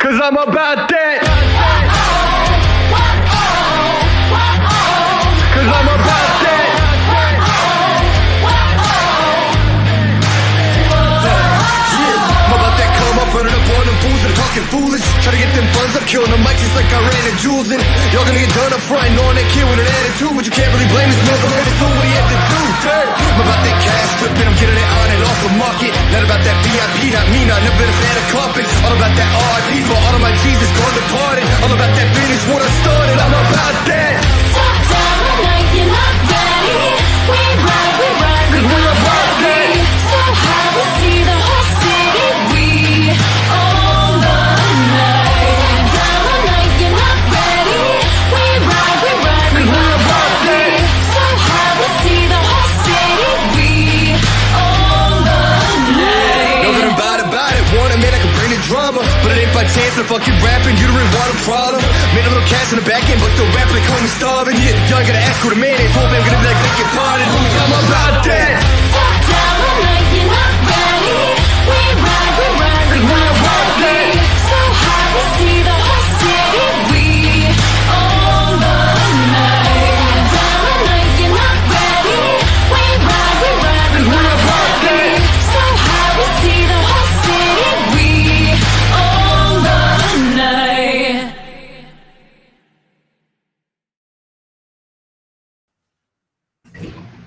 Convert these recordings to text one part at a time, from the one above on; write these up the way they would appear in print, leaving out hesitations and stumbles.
Cause I'm about that. Cause I'm about that. I'm about that come up, running up on them fools and talking foolish. Try to get them funds up, killing the mics just like I ran and jewels in. Y'all gonna get done up front, knowing that kid with an attitude, but you can't really blame this motherfucker to do what he had to do. I'm about that cash flipping, I'm getting it on and off the market. Not about that VIP, not me, not never been a fan of carpets. All about that RIP for all of my Jesus gone departed. All about that finish what I started, I'm about that. Top down the night, you're not ready. We ride, we're about that. So high, we see the whole city. We own the night. Down the night, you're not ready. We ride, we're about that. So high, we see the whole city. We own the night. Know that I'm about it. Want it, man, I can bring the drama. But it ain't by chance I'm fucking rapping. You don't really want a problem. Made a little cash in the back end, but still rapping like homie starving. Yeah, y'all gotta ask who the man is. Hope I'm gonna be like, beg your pardon. I'm about that. Top down the night, you're not ready. We ride, we're about that. So high, we see the whole city. We own the night. Down the night, you're not ready. We ride, we're about that. So high, we see the whole city. We own the night.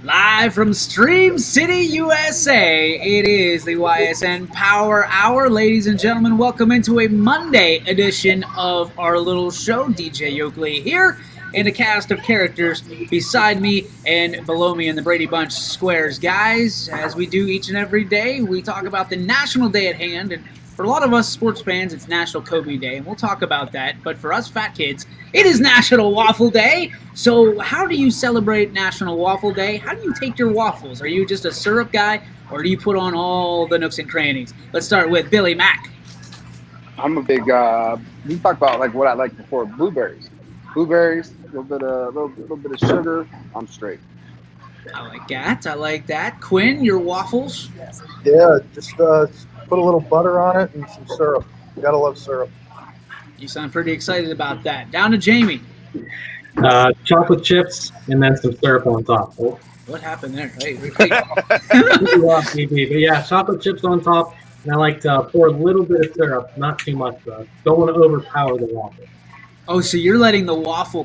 Live from Stream City, USA, it is the YSN Power Hour. Ladies and gentlemen, welcome into a Monday edition of our little show. DJ Yoakley here, and a cast of characters beside me and below me in the Brady Bunch squares. Guys, as we do each and every day, we talk about the national day at hand, and for a lot of us sports fans, it's National Kobe Day, and we'll talk about that. But for us fat kids, it is National Waffle Day. So how do you celebrate National Waffle Day? How do you take your waffles? Are you just a syrup guy, or do you put on all the nooks and crannies? Let's start with Billy Mack. I'm a big. We talk about like what I like before. Blueberries, a little bit of sugar. I'm straight. I like that. Quinn, your waffles? Yeah, just put a little butter on it and some syrup. You gotta love syrup. You sound pretty excited about that. Down to Jamie. Chocolate chips and then some syrup on top. Oh. What happened there? Hey, But yeah, chocolate chips on top, and I like to pour a little bit of syrup, not too much though. Don't want to overpower the waffle. Oh, so you're letting the waffle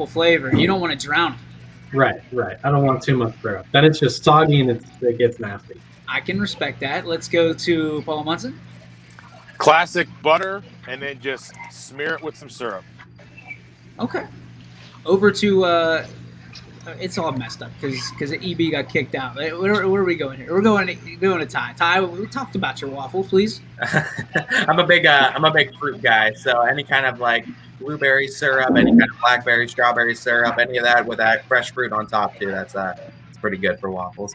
flavor. You don't want to drown it. Right. I don't want too much syrup. Then it's just soggy and it gets nasty. I can respect that. Let's go to Paul Munson. Classic butter, and then just smear it with some syrup. Okay. Over to it's all messed up because EB got kicked out. Where are we going here? We're going to Ty. Ty, we talked about your waffles, please. I'm a big fruit guy, so any kind of like blueberry syrup, any kind of blackberry, strawberry syrup, any of that with that fresh fruit on top too. That's it's pretty good for waffles.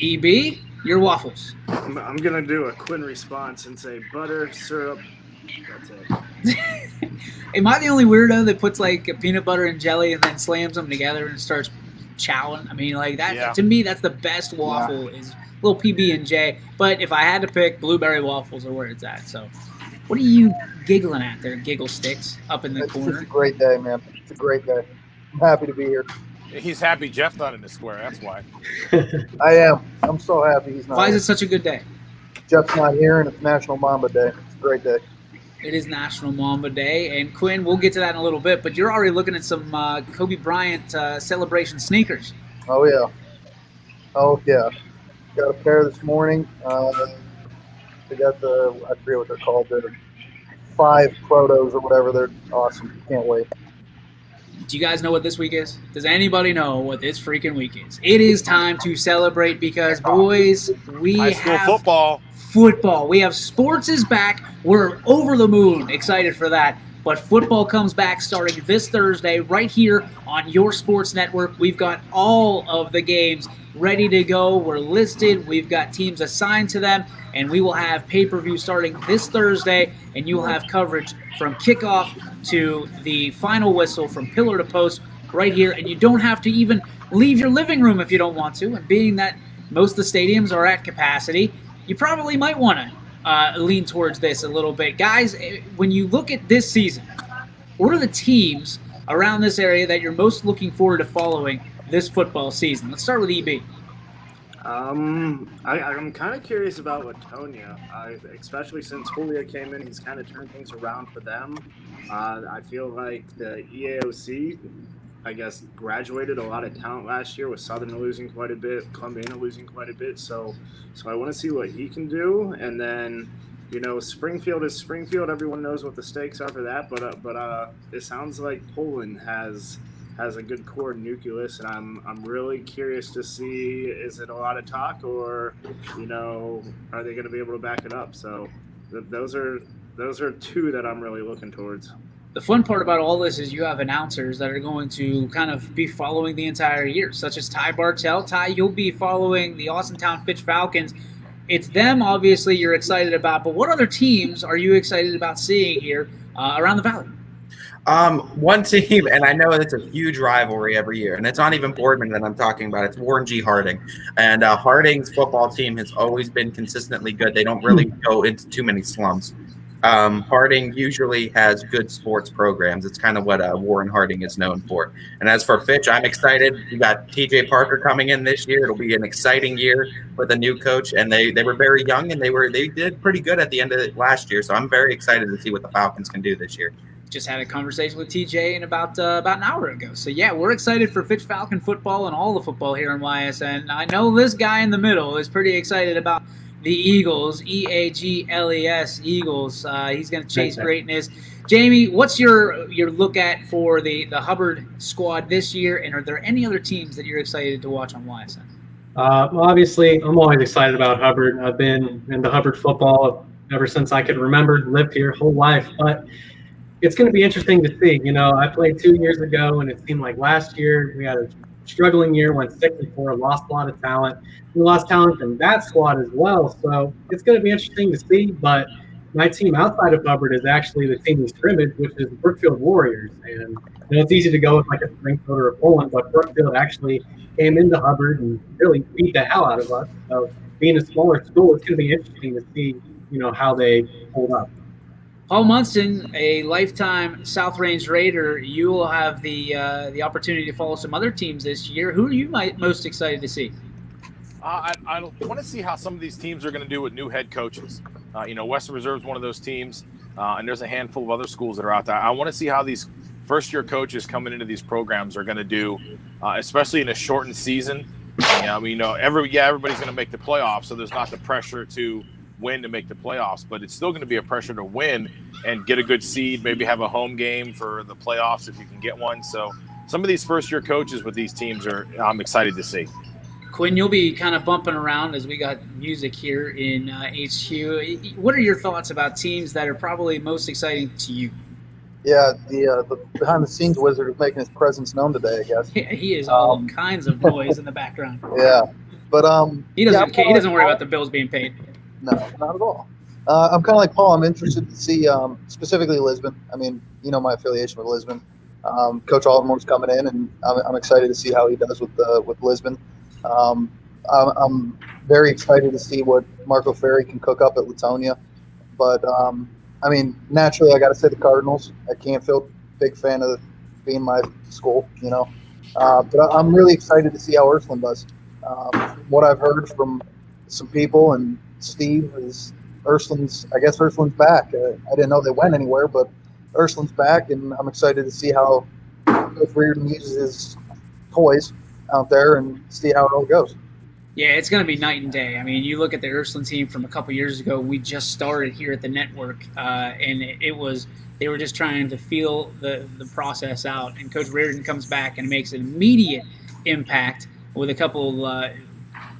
EB, your waffles. I'm gonna do a Quinn response and say butter, syrup. That's it. Am I the only weirdo that puts like a peanut butter and jelly and then slams them together and starts chowing? I mean, like that. Yeah. To me, that's the best waffle. Is little PB&J. But if I had to pick, blueberry waffles are where it's at. So, what are you giggling at there, giggle sticks up in the corner? It's a great day, man. It's a great day. I'm happy to be here. He's happy Jeff's not in the square. That's why. I am. I'm so happy he's not. Why is here. it such a good day? Jeff's not here, and it's National Mamba Day. It's a great day. It is National Mamba Day, and Quinn, we'll get to that in a little bit, but you're already looking at some Kobe Bryant celebration sneakers. Oh yeah. Got a pair this morning. They got I forget what they're called. They're 5 protos or whatever. They're awesome. Can't wait. Do you guys know what this week is? Does anybody know what this freaking week is? It is time to celebrate because, boys, we High school have football. We have sports is back. We're over the moon excited for that. But football comes back starting this Thursday right here on your sports network. We've got all of the games ready to go. We're listed. We've got teams assigned to them. And we will have pay-per-view starting this Thursday. And you will have coverage from kickoff to the final whistle, from pillar to post right here. And you don't have to even leave your living room if you don't want to. And being that most of the stadiums are at capacity, you probably might want to lean towards this a little bit. Guys, when you look at this season, what are the teams around this area that you're most looking forward to following this football season? Let's start with EB. I'm kind of curious about Latonia, especially since Julia came in. He's kind of turned things around for them. I feel like the EAOC, I guess, graduated a lot of talent last year with Southern losing quite a bit, Columbiana losing quite a bit. So I want to see what he can do. And then, Springfield is Springfield. Everyone knows what the stakes are for that. But it sounds like Poland has a good core nucleus, and I'm really curious to see, is it a lot of talk, or are they going to be able to back it up? So those are two that I'm really looking towards. The fun part about all this is you have announcers that are going to kind of be following the entire year, such as Ty Bartell. Ty, you'll be following the Austintown Fitch Falcons. It's them, obviously, you're excited about, but what other teams are you excited about seeing here around the Valley? One team, and I know it's a huge rivalry every year, and it's not even Boardman that I'm talking about. It's Warren G. Harding. And Harding's football team has always been consistently good. They don't really go into too many slumps. Harding usually has good sports programs. It's kind of what Warren Harding is known for. And as for Fitch, I'm excited. We got TJ Parker coming in this year. It'll be an exciting year with a new coach, and they were very young, and they did pretty good at the end of it last year. So I'm very excited to see what the Falcons can do this year. Just had a conversation with TJ in about an hour ago. So, yeah, we're excited for Fitch Falcon football and all the football here in YSN. I know this guy in the middle is pretty excited about the Eagles, EAGLES, Eagles. He's going to chase greatness. Jamie, what's your look at for the Hubbard squad this year, and are there any other teams that you're excited to watch on YSN? Well, obviously, I'm always excited about Hubbard. I've been into Hubbard football ever since I could remember, lived here whole life. But it's going to be interesting to see. I played 2 years ago, and it seemed like last year we had a struggling year, went 6-4, lost a lot of talent. We lost talent from that squad as well, so it's going to be interesting to see. But my team outside of Hubbard is actually the team in scrimmage, which is Brookfield Warriors. And it's easy to go with like a Springfield or a Poland, but Brookfield actually came into Hubbard and really beat the hell out of us. So being a smaller school, it's going to be interesting to see, how they hold up. Paul Munson, a lifetime South Range Raider, you will have the opportunity to follow some other teams this year. Who are you most excited to see? I want to see how some of these teams are going to do with new head coaches. Western Reserve is one of those teams, and there's a handful of other schools that are out there. I want to see how these first-year coaches coming into these programs are going to do, especially in a shortened season. Everybody's going to make the playoffs, so there's not the pressure to win to make the playoffs, but it's still going to be a pressure to win and get a good seed, maybe have a home game for the playoffs if you can get one. So some of these first-year coaches with these teams I'm excited to see. Quinn, you'll be kind of bumping around as we got music here in HQ. What are your thoughts about teams that are probably most exciting to you? Yeah, the behind-the-scenes wizard is making his presence known today, I guess. Yeah, he is all kinds of noise in the background. Yeah, but he doesn't worry about the bills being paid. No, not at all. I'm kind of like Paul. I'm interested to see specifically Lisbon. I mean, my affiliation with Lisbon. Coach Altenmore's coming in, and I'm excited to see how he does with Lisbon. I'm very excited to see what Marco Ferry can cook up at Latonia. But, naturally, I got to say the Cardinals. At Canfield, big fan of being my school, But I'm really excited to see how Ursuline does. What I've heard from some people and Steve is Ursuline's back. I didn't know they went anywhere, but Ursuline's back, and I'm excited to see how Coach Reardon uses his toys out there and see how it all goes. Yeah, it's going to be night and day. I mean, you look at the Ursuline team from a couple years ago. We just started here at the network, and they were just trying to feel the process out. And Coach Reardon comes back and makes an immediate impact with a couple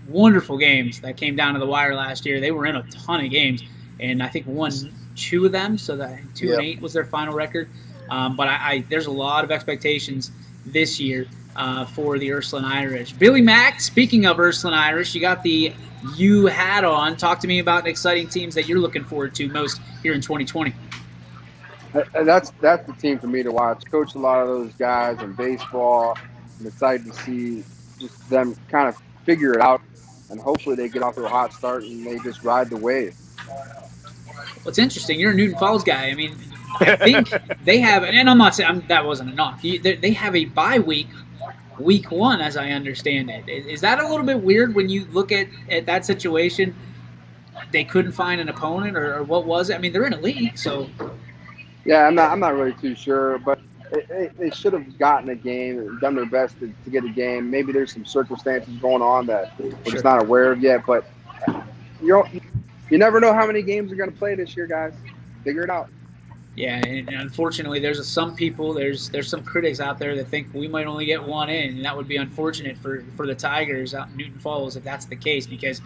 wonderful games that came down to the wire last year. They were in a ton of games, and I think won 2 of them, so that 2-8 was their final record. But there's a lot of expectations this year for the Ursuline Irish. Billy Mack, speaking of Ursuline Irish, you got the U hat on. Talk to me about exciting teams that you're looking forward to most here in 2020. That's the team for me to watch. Coach a lot of those guys in baseball. I'm excited to see just them kind of figure it out, and hopefully they get off to a hot start and they just ride the wave. what's interesting, you're a Newton Falls guy. I mean, I think they have, and I'm not saying that wasn't a knock. They have a bye week 1, as I understand it. Is that a little bit weird when you look at that situation? They couldn't find an opponent, or what was it? I mean, they're in a league, so Yeah, I'm not really too sure, but they should have gotten a game and done their best to get a game. Maybe there's some circumstances going on that we're just not aware of yet, but you never know how many games they're going to play this year, guys. Figure it out. yeah. And unfortunately, there's some people, there's some critics out there that think we might only get one in, and that would be unfortunate for the Tigers out in Newton Falls if that's the case, because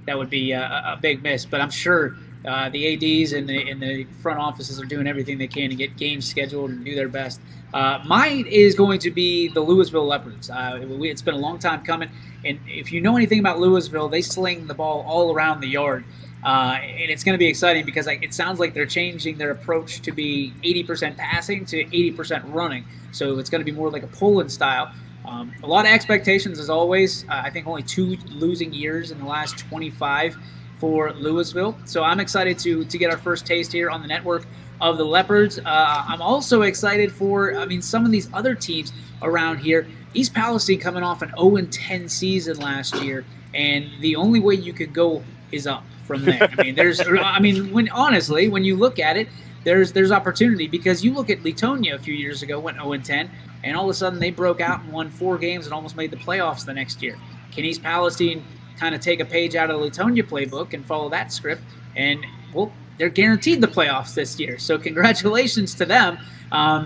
that would be a big miss. But I'm sure the ADs and the front offices are doing everything they can to get games scheduled and do their best. Mine is going to be the Louisville Leopards. It's been a long time coming, and if you know anything about Louisville, they sling the ball all around the yard. And it's going to be exciting because it sounds like they're changing their approach to be 80% passing to 80% running. So it's going to be more like a Poland style. A lot of expectations, as always. I think only 2 losing years in the last 25 for Louisville. So I'm excited to get our first taste here on the network of the Leopards. I'm also excited for, some of these other teams around here. East Palestine coming off an 0-10 season last year, and the only way you could go is up from there. When you look at it, there's opportunity, because you look at Letonia a few years ago, went 0-10, and all of a sudden they broke out and won 4 games and almost made the playoffs the next year. Can East Palestine kind of take a page out of the Letonia playbook and follow that script? And, well, they're guaranteed the playoffs this year. So congratulations to them,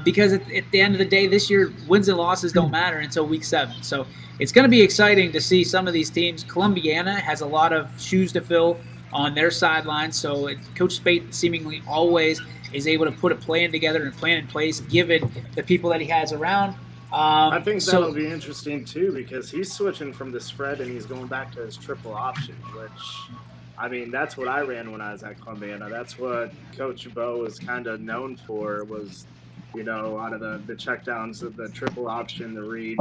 because at the end of the day, this year, wins and losses don't matter until week 7. So it's going to be exciting to see some of these teams. Columbiana has a lot of shoes to fill on their sidelines. So Coach Spate seemingly always is able to put a plan together and plan in place, given the people that he has around. I think that'll be interesting too, because he's switching from the spread and he's going back to his triple option, which, that's what I ran when I was at Columbiana. That's what Coach Bo was kind of known for, was, out of the checkdowns of the triple option, the read,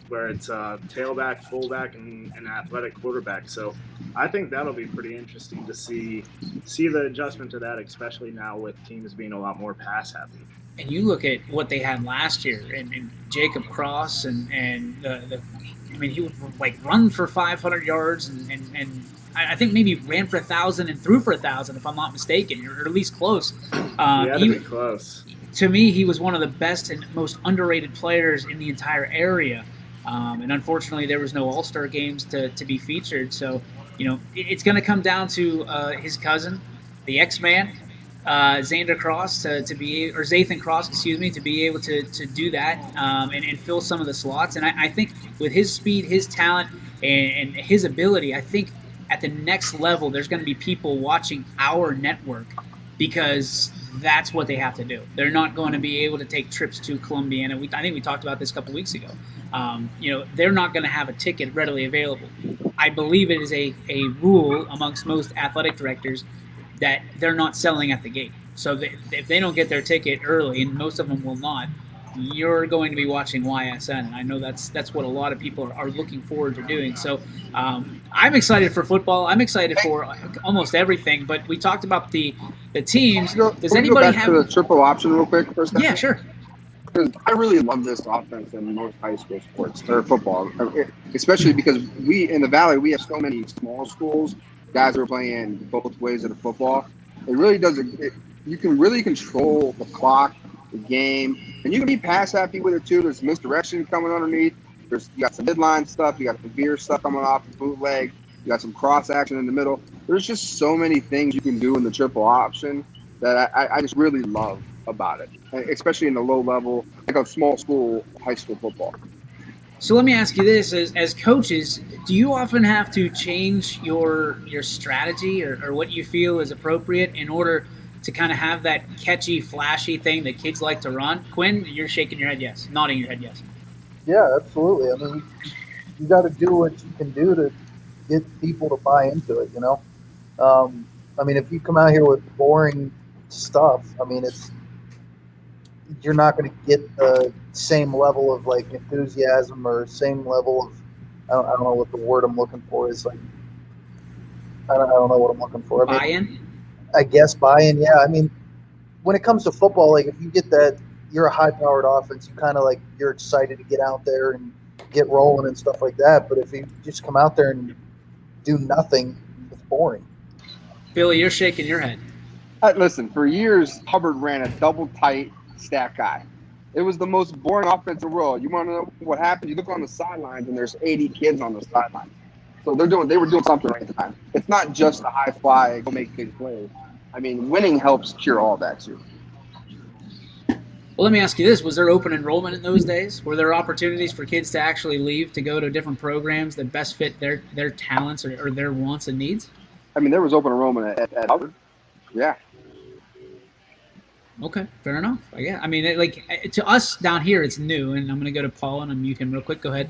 where it's tailback, fullback, and athletic quarterback. So I think that'll be pretty interesting to see the adjustment to that, especially now with teams being a lot more pass happy. And you look at what they had last year, and Jacob Cross, and he would run for 500 yards, and I think maybe ran for 1,000 and threw for 1,000, if I'm not mistaken, or at least close. Close. To me, he was one of the best and most underrated players in the entire area. And unfortunately, there was no All-Star games to be featured. So, it's going to come down to his cousin, the X-Man, Xander Cross, Zathan Cross, to be able to do that and fill some of the slots. And I think with his speed, his talent, and his ability, I think at the next level, there's going to be people watching our network, because that's what they have to do. They're not going to be able to take trips to Columbiana. I think we talked about this a couple weeks ago. They're not going to have a ticket readily available. I believe it is a rule amongst most athletic directors that they're not selling at the gate. So if they don't get their ticket early, and most of them will not, you're going to be watching YSN. And I know that's what a lot of people are looking forward to doing. So I'm excited for football. I'm excited for almost everything. But we talked about the teams. Does anybody have to the triple option real quick for a second? Yeah, sure. Because I really love this offense in most high school sports or football, especially because in the Valley, we have so many small schools. Guys are playing both ways of the football. It really does. You can really control the clock, the game, and you can be pass happy with it too. There's misdirection coming underneath. You got some midline stuff. You got some veer stuff coming off the bootleg. You got some cross action in the middle. There's just so many things you can do in the triple option that I just really love about it, especially in the low level, like a small school, high school football. So let me ask you this: as coaches, do you often have to change your strategy or what you feel is appropriate in order to kind of have that catchy, flashy thing that kids like to run? Quinn, you're shaking your head yes, nodding your head yes. Yeah, absolutely. You got to do what you can do to get people to buy into it. If you come out here with boring stuff, you're not going to get the same level of enthusiasm or same level of I don't know what the word I'm looking for is. I don't know what I'm looking for. Buy-in? I guess buy-in. Yeah, I mean, when it comes to football, like if you get that, you're a high-powered offense. You kind of like you're excited to get out there and get rolling and stuff like that. But if you just come out there and do nothing, it's boring. Billy, you're shaking your head. Listen, for years, Hubbard ran a double tight stack guy. It was the most boring offense in the world. You want to know what happened? You look on the sidelines, and there's 80 kids on the sidelines. So they were doing something right at the time. It's not just the high fly, go make big plays. I mean, winning helps cure all that too. Well, let me ask you this. Was there open enrollment in those days? Were there opportunities for kids to actually leave to go to different programs that best fit their talents or their wants and needs? I mean, there was open enrollment at Hubbard. Yeah. Okay, fair enough. Yeah, I mean, to us down here, it's new, and I'm going to go to Paul and unmute him real quick. Go ahead.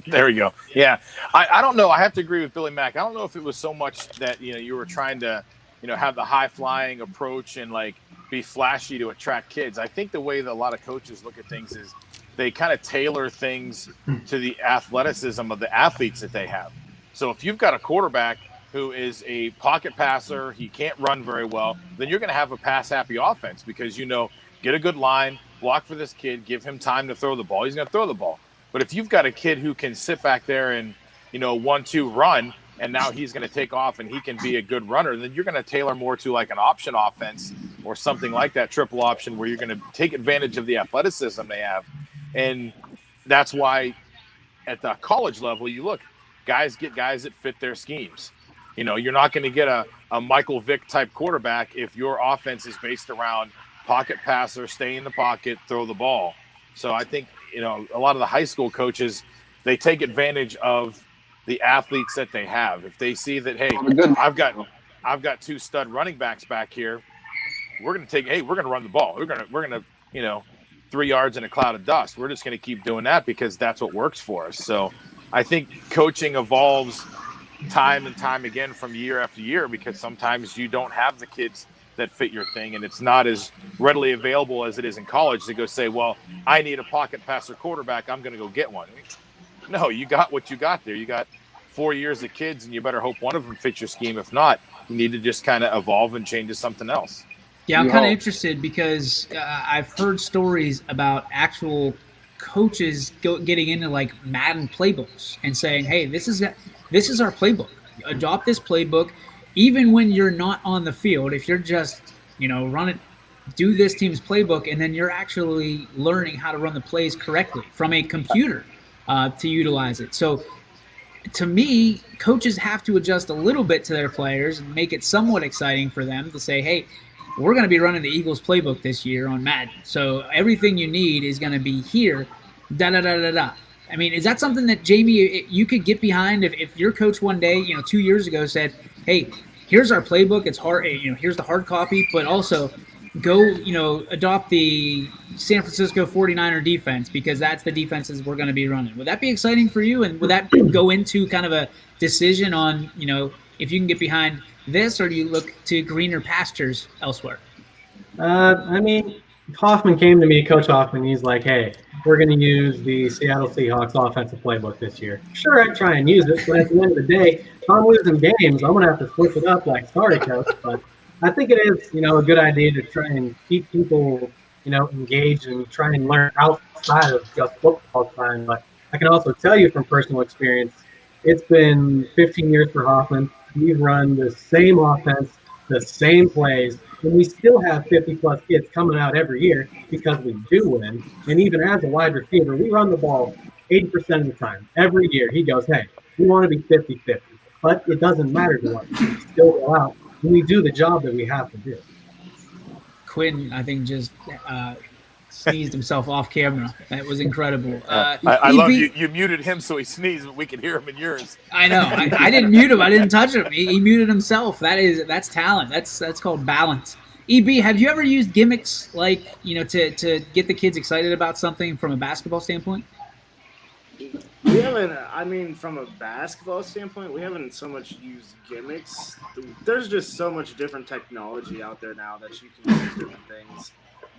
There we go. Yeah, I don't know. I have to agree with Billy Mack. I don't know if it was so much that you were trying to have the high flying approach and like be flashy to attract kids. I think the way that a lot of coaches look at things is they kind of tailor things to the athleticism of the athletes that they have. So if you've got a quarterback who is a pocket passer, he can't run very well, then you're going to have a pass-happy offense because, get a good line, block for this kid, give him time to throw the ball. He's going to throw the ball. But if you've got a kid who can sit back there and, 1-2 run, and now he's going to take off and he can be a good runner, then you're going to tailor more to like an option offense or something like that, triple option, where you're going to take advantage of the athleticism they have. And that's why at the college level, you look, guys get guys that fit their schemes. You're not going to get a Michael Vick type quarterback if your offense is based around pocket passer, stay in the pocket, throw the ball. So I think, a lot of the high school coaches, they take advantage of the athletes that they have. If they see that, hey, I've got two stud running backs back here, we're going to run the ball. We're going to 3 yards in a cloud of dust. We're just going to keep doing that because that's what works for us. So I think coaching evolves time and time again from year after year because sometimes you don't have the kids that fit your thing, and it's not as readily available as it is in college to go say, well, I need a pocket passer quarterback, I'm going to go get one. No, you got what you got there. You got 4 years of kids, and you better hope one of them fits your scheme. If not, you need to just kind of evolve and change to something else. Yeah, I'm kind of interested because I've heard stories about actual coaches getting into like Madden playbooks and saying, hey, this is our playbook. Adopt this playbook. Even when you're not on the field, if you're just, do this team's playbook, and then you're actually learning how to run the plays correctly from a computer to utilize it. So to me, coaches have to adjust a little bit to their players and make it somewhat exciting for them to say, hey, we're going to be running the Eagles playbook this year on Madden. So everything you need is going to be here, da-da-da-da-da. I mean, is that something that, Jamie, you could get behind if your coach one day, 2 years ago said, hey, here's our playbook. It's hard, here's the hard copy, but also go, adopt the San Francisco 49er defense because that's the defenses we're going to be running. Would that be exciting for you? And would that go into kind of a decision on, if you can get behind this, or do you look to greener pastures elsewhere? I mean, Hoffman came to me, Coach Hoffman. He's like, hey, we're going to use the Seattle Seahawks offensive playbook this year. Sure, I'd try and use it, but at the end of the day, if I'm losing games, I'm going to have to switch it up like sorry, Coach. But I think it is, a good idea to try and keep people, engaged and try and learn outside of just football time. But I can also tell you from personal experience, it's been 15 years for Hoffman. We've run the same offense, the same plays, and we still have 50-plus kids coming out every year because we do win. And even as a wide receiver, we run the ball 80% of the time. Every year, he goes, hey, we want to be 50-50. But it doesn't matter to us. We still go out, and we do the job that we have to do. Quinn, I think, just sneezed himself off camera. That was incredible. I love you. You muted him so he sneezed, but we could hear him in yours. I know. I didn't mute him. I didn't touch him. He muted himself. That's talent. That's called balance. EB, have you ever used gimmicks like to get the kids excited about something from a basketball standpoint? We haven't. I mean, from a basketball standpoint, we haven't so much used gimmicks. There's just so much different technology out there now that you can use different things.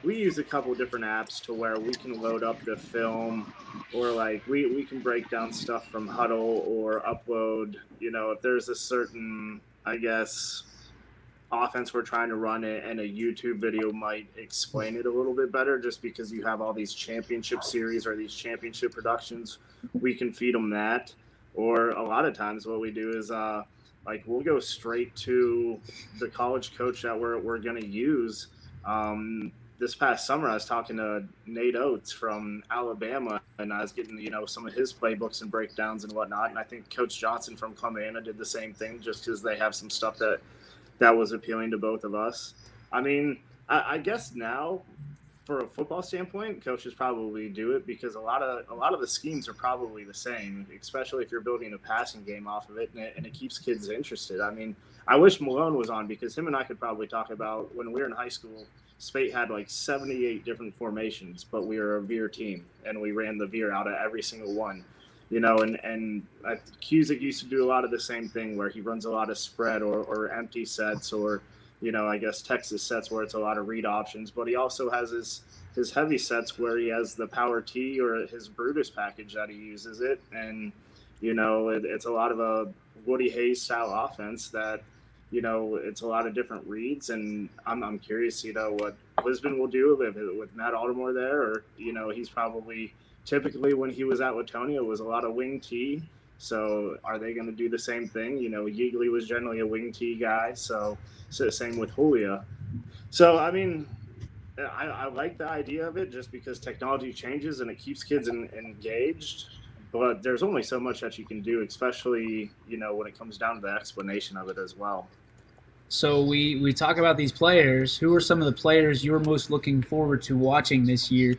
We use a couple different apps to where we can load up the film, or like we can break down stuff from Huddle or upload. If there's a certain, I guess, offense we're trying to run, and a YouTube video might explain it a little bit better, just because you have all these championship series or these championship productions. We can feed them that. Or a lot of times what we do is like we'll go straight to the college coach that we're going to use. This past summer, I was talking to Nate Oates from Alabama, and I was getting, some of his playbooks and breakdowns and whatnot. And I think Coach Johnson from Clemana did the same thing, just because they have some stuff that was appealing to both of us. I mean, I guess now, for a football standpoint, coaches probably do it because a lot of the schemes are probably the same, especially if you're building a passing game off of it, and it keeps kids interested. I mean, I wish Malone was on, because him and I could probably talk about when we were in high school. Spate had like 78 different formations, but we were a veer team, and we ran the veer out of every single one. And Cusick used to do a lot of the same thing, where he runs a lot of spread or empty sets, or I guess Texas sets where it's a lot of read options. But he also has his heavy sets where he has the power T or his Brutus package that he uses it, and it's a lot of a Woody Hayes style offense that. It's a lot of different reads, and I'm curious, what Lisbon will do with Matt Aldermore there, or he's probably typically when he was at Latonia was a lot of wing T. So are they going to do the same thing? Yeagley was generally a wing T guy, so same with Julia. So I mean, I like the idea of it just because technology changes and it keeps kids engaged. But there's only so much that you can do, especially when it comes down to the explanation of it as well. So we talk about these players. Who are some of the players you're most looking forward to watching this year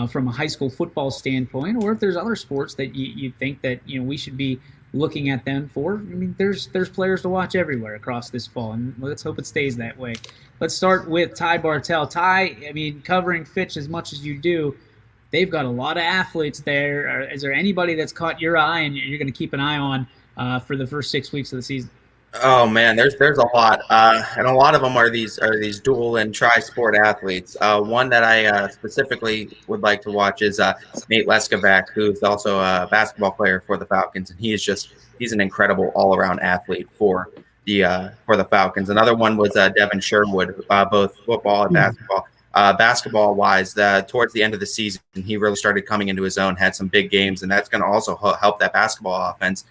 from a high school football standpoint, or if there's other sports that you think that we should be looking at them for? I mean, there's players to watch everywhere across this fall, and let's hope it stays that way. Let's start with Ty Bartell. Ty, I mean, covering Fitch as much as you do, they've got a lot of athletes there. Is there anybody that's caught your eye and you're going to keep an eye on for the first 6 weeks of the season? Oh man, there's a lot, and a lot of them are these dual and tri-sport athletes. One that I specifically would like to watch is Nate Leskovac, who's also a basketball player for the Falcons, and he's an incredible all-around athlete for the Falcons. Another one was Devin Sherwood, both football and basketball. Basketball-wise, towards the end of the season, he really started coming into his own, had some big games, and that's going to also help that basketball offense.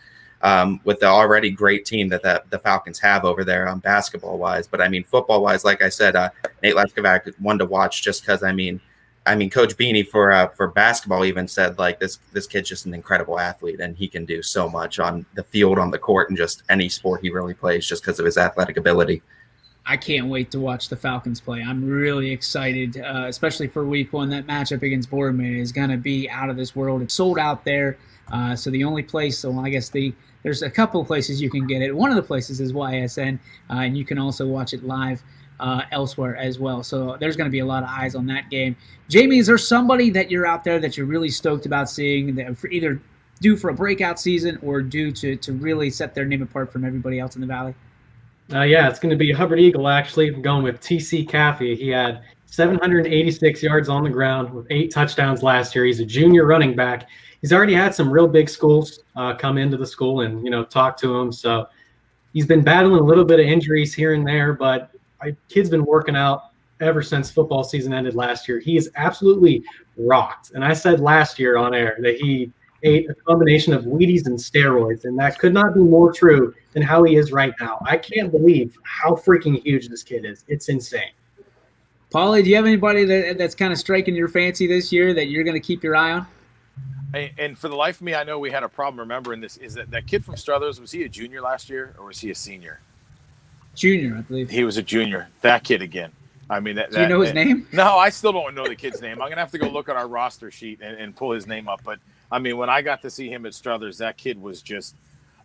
With the already great team that the Falcons have over there basketball-wise. But, I mean, football-wise, like I said, Nate Leskovac, one to watch just because, I mean, Coach Beanie for basketball even said, like, this kid's just an incredible athlete, and he can do so much on the field, on the court, and just any sport he really plays just because of his athletic ability. I can't wait to watch the Falcons play. I'm really excited, especially for week one. That matchup against Boardman is going to be out of this world. It's sold out there. So the only place, I guess there's a couple of places you can get it. One of the places is YSN, and you can also watch it live elsewhere as well. So there's going to be a lot of eyes on that game. Jamie, is there somebody that you're out there that you're really stoked about seeing, that for either due for a breakout season or due to really set their name apart from everybody else in the Valley? Yeah, it's going to be Hubbard Eagle, actually. I'm going with TC Caffey. He had 786 yards on the ground with 8 touchdowns last year. He's a junior running back. He's already had some real big schools come into the school and, talk to him. So he's been battling a little bit of injuries here and there, but kid's been working out ever since football season ended last year. He is absolutely rocked. And I said last year on air that he ate a combination of Wheaties and steroids, and that could not be more true than how he is right now. I can't believe how freaking huge this kid is. It's insane. Paulie, do you have anybody that's kind of striking your fancy this year that you're going to keep your eye on? And for the life of me, I know we had a problem remembering this. Is that kid from Struthers, was he a junior last year or was he a senior? Junior, I believe. He was a junior. That kid again. I mean, do you know his name? No, I still don't know the kid's name. I'm going to have to go look at our roster sheet and pull his name up. But, I mean, when I got to see him at Struthers, that kid was just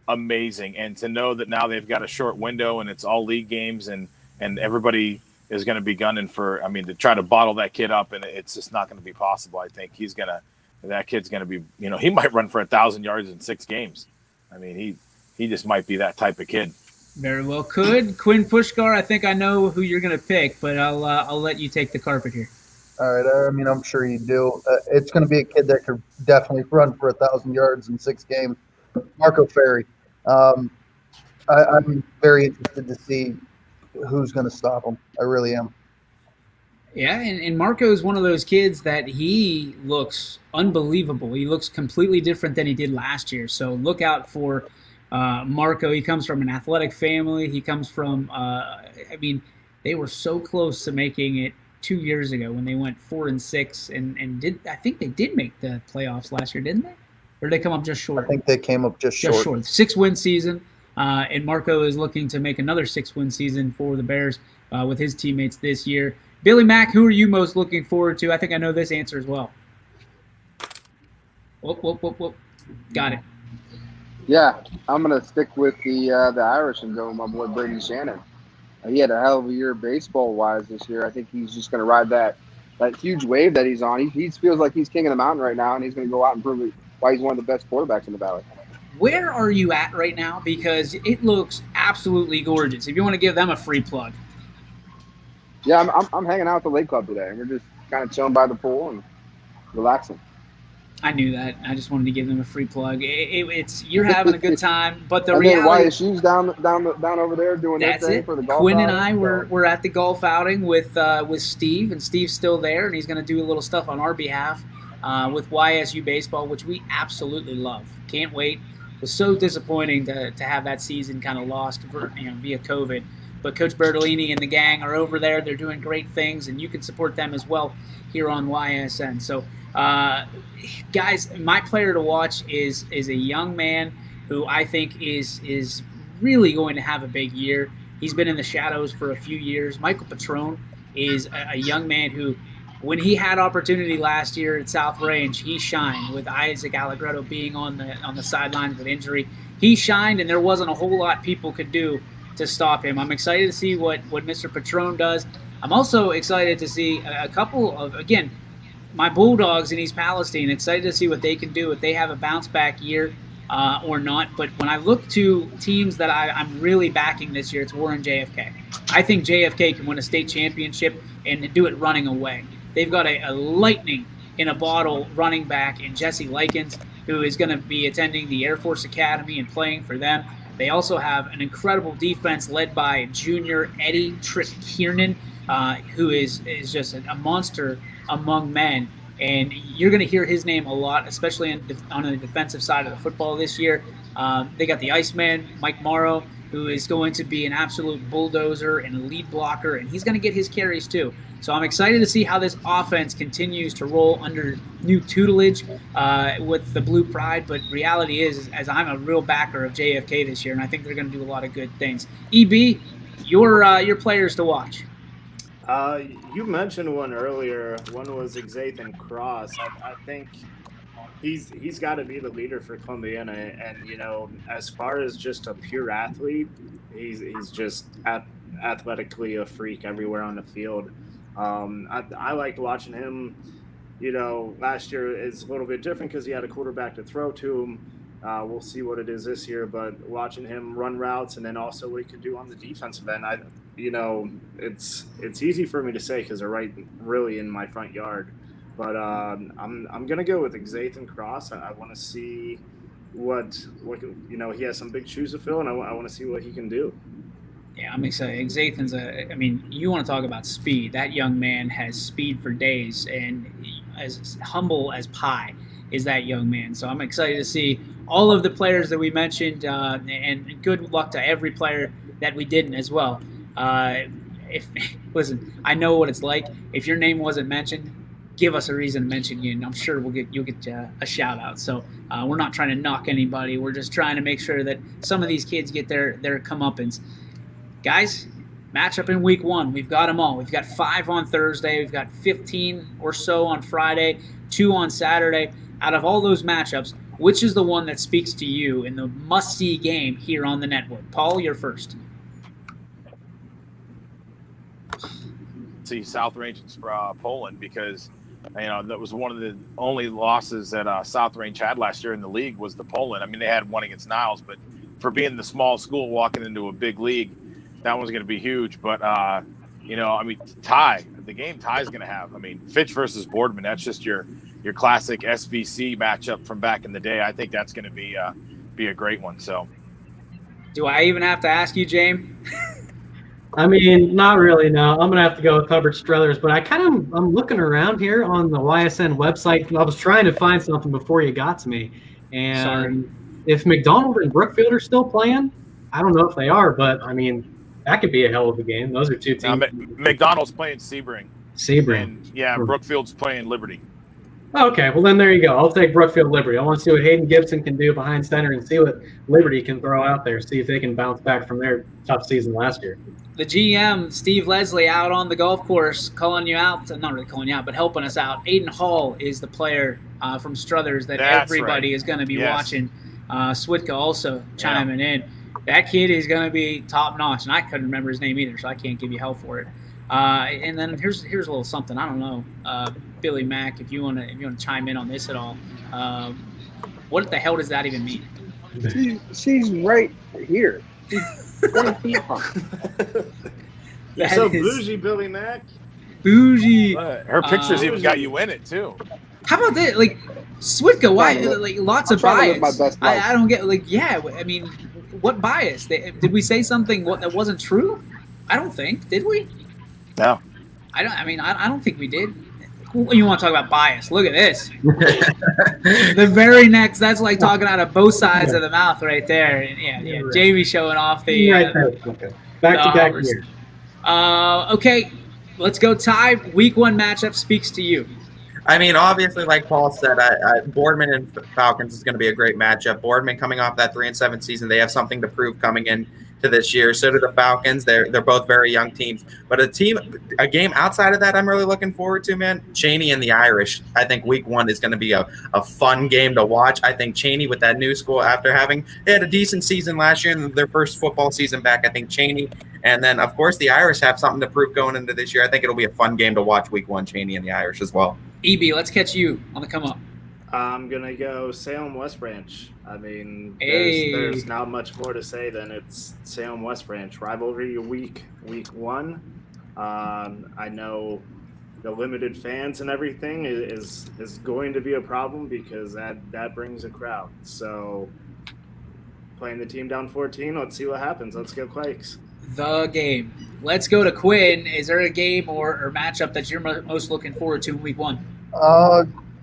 amazing. And to know that now they've got a short window and it's all league games and everybody is going to be gunning to try to bottle that kid up, and it's just not going to be possible. I think that kid's going to be, he might run for 1,000 yards in 6 games. I mean, he just might be that type of kid. Very well could. Quinn Pushkar, I think I know who you're going to pick, but I'll let you take the carpet here. All right. I mean, I'm sure you do. It's going to be a kid that could definitely run for 1,000 yards in 6 games. Marco Ferry. I'm very interested to see who's going to stop him. I really am. Yeah, and Marco is one of those kids that he looks unbelievable. He looks completely different than he did last year. So look out for Marco. He comes from an athletic family. He comes from, they were so close to making it 2 years ago when they went 4-6 and did. I think they did make the playoffs last year, didn't they? Or did they come up just short? I think they came up just short. 6-win season. And Marco is looking to make another 6-win season for the Bears with his teammates this year. Billy Mack, who are you most looking forward to? I think I know this answer as well. Whoop. Got it. Yeah, I'm gonna stick with the Irish and go with my boy Brady Shannon. He had a hell of a year baseball wise this year. I think he's just gonna ride that huge wave that he's on. He feels like he's king of the mountain right now, and he's gonna go out and prove it why he's one of the best quarterbacks in the Valley. Where are you at right now? Because it looks absolutely gorgeous. If you want to give them a free plug. Yeah, I'm hanging out at the Lake Club today. We're just kind of chilling by the pool and relaxing. I knew that. I just wanted to give them a free plug. It's you're having a good time, but the and reality. YSU's down over there doing their thing for the golf. Quinn outing, and I were at the golf outing with Steve, and Steve's still there, and he's going to do a little stuff on our behalf with YSU baseball, which we absolutely love. Can't wait. It was so disappointing to have that season kind of lost via COVID. But Coach Bertolini and the gang are over there. They're doing great things, and you can support them as well here on YSN. So, guys, my player to watch is a young man who I think is really going to have a big year. He's been in the shadows for a few years. Michael Patron is a young man who, when he had opportunity last year at South Range, he shined. With Isaac Allegretto being on the sidelines with injury, he shined, and there wasn't a whole lot people could do to stop him. I'm excited to see what Mr. Patron does. I'm also excited to see a couple of, again, my Bulldogs in East Palestine, excited to see what they can do if they have a bounce back year or not. But when I look to teams that I'm really backing this year, it's Warren JFK. I think JFK can win a state championship and do it running away. They've got a lightning in a bottle running back in Jesse Likens, who is going to be attending the Air Force Academy and playing for them. They also have an incredible defense led by junior Eddie Kiernan, who is just a monster among men. And you're going to hear his name a lot, especially on the defensive side of the football this year. They got the Iceman, Mike Morrow, who is going to be an absolute bulldozer and a lead blocker, and he's going to get his carries too. So I'm excited to see how this offense continues to roll under new tutelage with the Blue Pride. But reality is, as I'm a real backer of JFK this year, and I think they're going to do a lot of good things. EB, your players to watch. You mentioned one earlier. One was Xathan Cross. I think he's got to be the leader for Columbiana, and as far as just a pure athlete, he's just athletically a freak everywhere on the field. I liked watching him. Last year is a little bit different because he had a quarterback to throw to him. We'll see what it is this year, but watching him run routes and then also what he could do on the defensive end, it's easy for me to say because they're right really in my front yard. But I'm gonna go with Xathan Cross. I want to see what he has some big shoes to fill, and I want to see what he can do. Yeah, I'm excited. Xathan's you want to talk about speed. That young man has speed for days, and as humble as pie is that young man. So I'm excited to see all of the players that we mentioned, and good luck to every player that we didn't as well. Listen, I know what it's like. If your name wasn't mentioned, give us a reason to mention you, and I'm sure you'll get a shout out. So we're not trying to knock anybody. We're just trying to make sure that some of these kids get their comeuppance. Guys, matchup in week 1. We've got them all. We've got 5 on Thursday. We've got 15 or so on Friday, 2 on Saturday. Out of all those matchups, which is the one that speaks to you in the must-see game here on the network? Paul, you're first. See South Range and Poland, because that was one of the only losses that South Range had last year in the league was the Poland. I mean, they had one against Niles, but for being the small school walking into a big league, that one's going to be huge. But Ty, the game Ty's going to have. Fitch versus Boardman. That's just your classic SVC matchup from back in the day. I think that's going to be a great one. So, do I even have to ask you, James? I mean, not really. No, I'm gonna have to go with Hubbard Struthers. But I'm looking around here on the YSN website. I was trying to find something before you got to me, and Sorry. if McDonald and Brookfield are still playing, I don't know if they are, but I mean, that could be a hell of a game. Those are two Now, teams. McDonald's playing Sebring. Sebring. And yeah, Brookfield's playing Liberty. Okay, well then there you go. I'll take Brookfield Liberty. I want to see what Hayden Gibson can do behind center and see what Liberty can throw out there. See if they can bounce back from their tough season last year. The GM, Steve Leslie, out on the golf course calling you out. Not really calling you out, but helping us out. Aiden Hall is the player from Struthers that That's everybody right. is going to be Yes. watching. Switka also chiming in. That kid is going to be top notch, and I couldn't remember his name either, so I can't give you hell for it. And then here's a little something. I don't know, Billy Mack, if you want to chime in on this at all. What the hell does that even mean? She's right here. She's 20 feet from. You're That so is bougie, Billy Mack. bougie. Her pictures even got you in it too. How about that? Like Switka, why? Trying to live- Like lots I'm of trying to bias. live my best life. I don't get. Like, yeah. I mean, what bias? Did we say something that wasn't true? I don't think. Did we? No. I don't. I mean, I don't think we did. You want to talk about bias? Look at this. The very next. That's like talking out of both sides of the mouth right there. And yeah. Right. Jamie showing off the. Right there. Okay. Back to back Hubbers. here. Okay, let's go. Ty. Week 1 matchup speaks to you. I mean, obviously, like Paul said, Boardman and Falcons is going to be a great matchup. Boardman coming off that 3-7 season, they have something to prove coming in to this year. So do the Falcons. They're both very young teams. But a game outside of that, I'm really looking forward to, man. Cheney and the Irish. I think week 1 is going to be a fun game to watch. I think Cheney with that new school after they had a decent season last year in their first football season back. I think Cheney. And then, of course, the Irish have something to prove going into this year. I think it'll be a fun game to watch week 1, Cheney and the Irish as well. EB, let's catch you on the come up. I'm going to go Salem West Branch. I mean, Hey. there's not much more to say than it's Salem West Branch. Rivalry week 1. I know the limited fans and everything is going to be a problem because that brings a crowd. So playing the team down 14, let's see what happens. Let's go Quakes. The game. Let's go to Quinn. Is there a game or matchup that you're most looking forward to in week 1?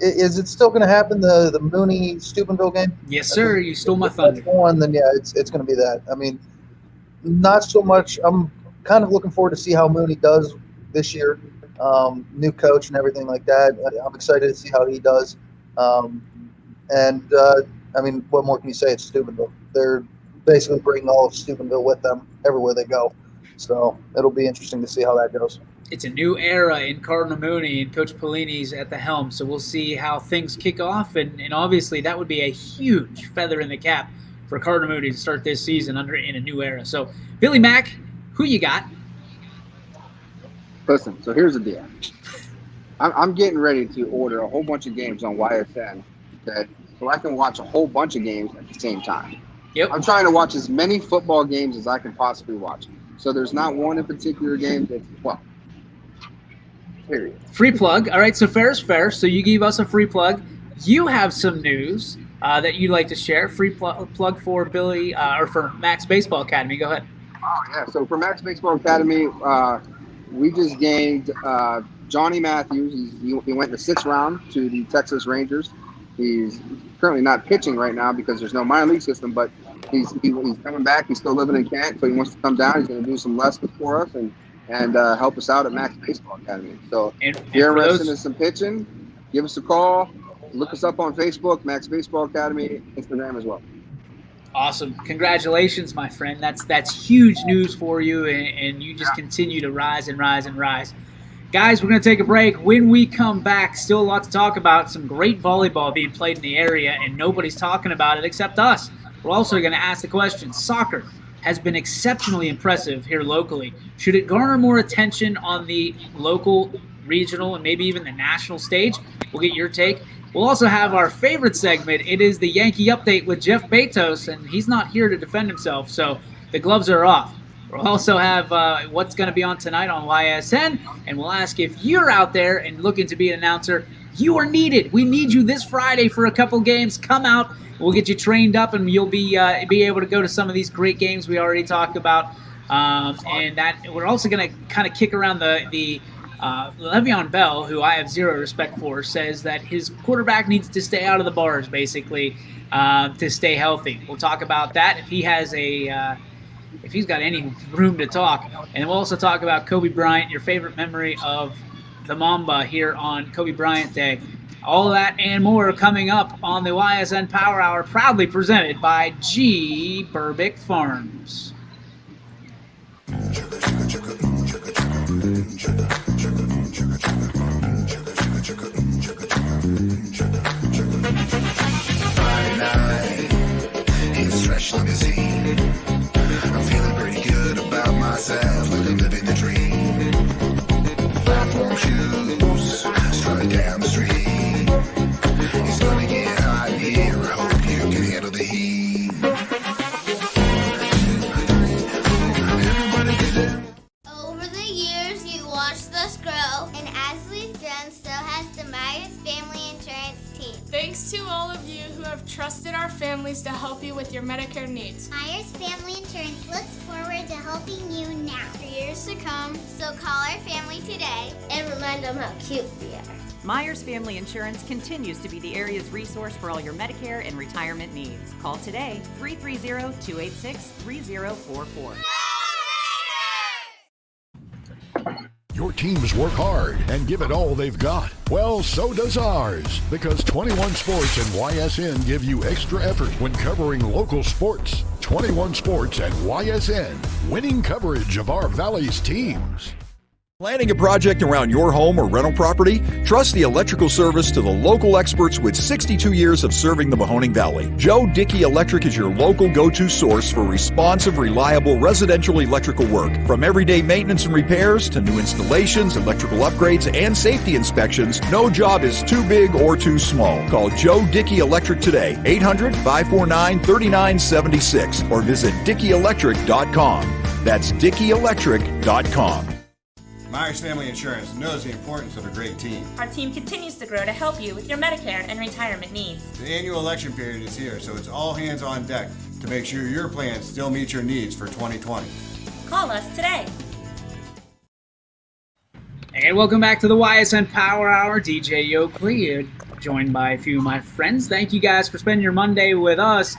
Is it still going to happen, the Mooney Steubenville game? Yes, sir. You stole my If that's thunder. one, then yeah, it's going to be that. I mean, not so much. I'm kind of looking forward to see how Mooney does this year. New coach and everything like that. I'm excited to see how he does. I mean, what more can you say? It's Steubenville. They're basically bringing all of Steubenville with them everywhere they go. So it'll be interesting to see how that goes. It's a new era in Cardinal Mooney, and Coach Pelini's at the helm. So we'll see how things kick off. And obviously, that would be a huge feather in the cap for Cardinal Mooney to start this season in a new era. So, Billy Mack, who you got? Listen, so here's the deal. I'm getting ready to order a whole bunch of games on YSN so I can watch a whole bunch of games at the same time. Yep. I'm trying to watch as many football games as I can possibly watch. So there's not one in particular game that's 12. Period. Free plug. All right, so fair is fair. So you gave us a free plug. You have some news that you'd like to share. Free plug for Billy or for Max Baseball Academy. Go ahead. Oh, yeah. So for Max Baseball Academy, we just gained Johnny Matthews. He went in the 6th round to the Texas Rangers. He's currently not pitching right now because there's no minor league system, but he's coming back. He's still living in Kent, so he wants to come down. He's going to do some lessons for us and help us out at Max Baseball Academy. So And if you're for interested those- in some pitching, give us a call. Look us up on Facebook, Max Baseball Academy, Instagram as well. Awesome. Congratulations, my friend. That's huge news for you, and you just continue to rise and rise and rise. Guys, we're going to take a break. When we come back, still a lot to talk about. Some great volleyball being played in the area, and nobody's talking about it except us. We're also going to ask the question, soccer has been exceptionally impressive here locally. Should it garner more attention on the local, regional, and maybe even the national stage? We'll get your take. We'll also have our favorite segment. It is the Yankee Update with Jeff Baytos, and he's not here to defend himself, so the gloves are off. We'll also have what's going to be on tonight on YSN, and we'll ask if you're out there and looking to be an announcer, you are needed. We need you this Friday for a couple games. Come out. We'll get you trained up, and you'll be able to go to some of these great games we already talked about. And that we're also going to kind of kick around the Le'Veon Bell, who I have zero respect for, says that his quarterback needs to stay out of the bars, basically, to stay healthy. We'll talk about that if he has if he's got any room to talk. And we'll also talk about Kobe Bryant, your favorite memory of the Mamba here on Kobe Bryant Day. All that and more coming up on the YSN Power Hour, proudly presented by G. Burbick Farms. Friday night, it's fresh limousine. I'm feeling pretty good about myself, like I'm living the dream. Platform shoes, strutting down the street. It's gonna get hot here, I hope you can handle the heat. Over the years, you watched us grow, and as we've grown, so has the Myers Family Insurance team. Thanks to all of you who have trusted our families to help you with your Medicare needs. Myers Family Insurance looks forward to helping you now for years to come. So call our family today and remind them how cute we are. Myers Family Insurance continues to be the area's resource for all your Medicare and retirement needs. Call today, 330-286-3044. Your teams work hard and give it all they've got. Well, so does ours, because 21 Sports and YSN give you extra effort when covering local sports. 21 Sports and YSN, winning coverage of our Valley's teams. Planning a project around your home or rental property? Trust the electrical service to the local experts with 62 years of serving the Mahoning Valley. Joe Dickey Electric is your local go-to source for responsive, reliable residential electrical work. From everyday maintenance and repairs to new installations, electrical upgrades, and safety inspections, no job is too big or too small. Call Joe Dickey Electric today, 800-549-3976, or visit DickeyElectric.com. That's DickeyElectric.com. Myers Family Insurance knows the importance of a great team. Our team continues to grow to help you with your Medicare and retirement needs. The annual election period is here, so it's all hands on deck to make sure your plans still meet your needs for 2020. Call us today. And welcome back to the YSN Power Hour. DJ Yoakley, joined by a few of my friends. Thank you guys for spending your Monday with us.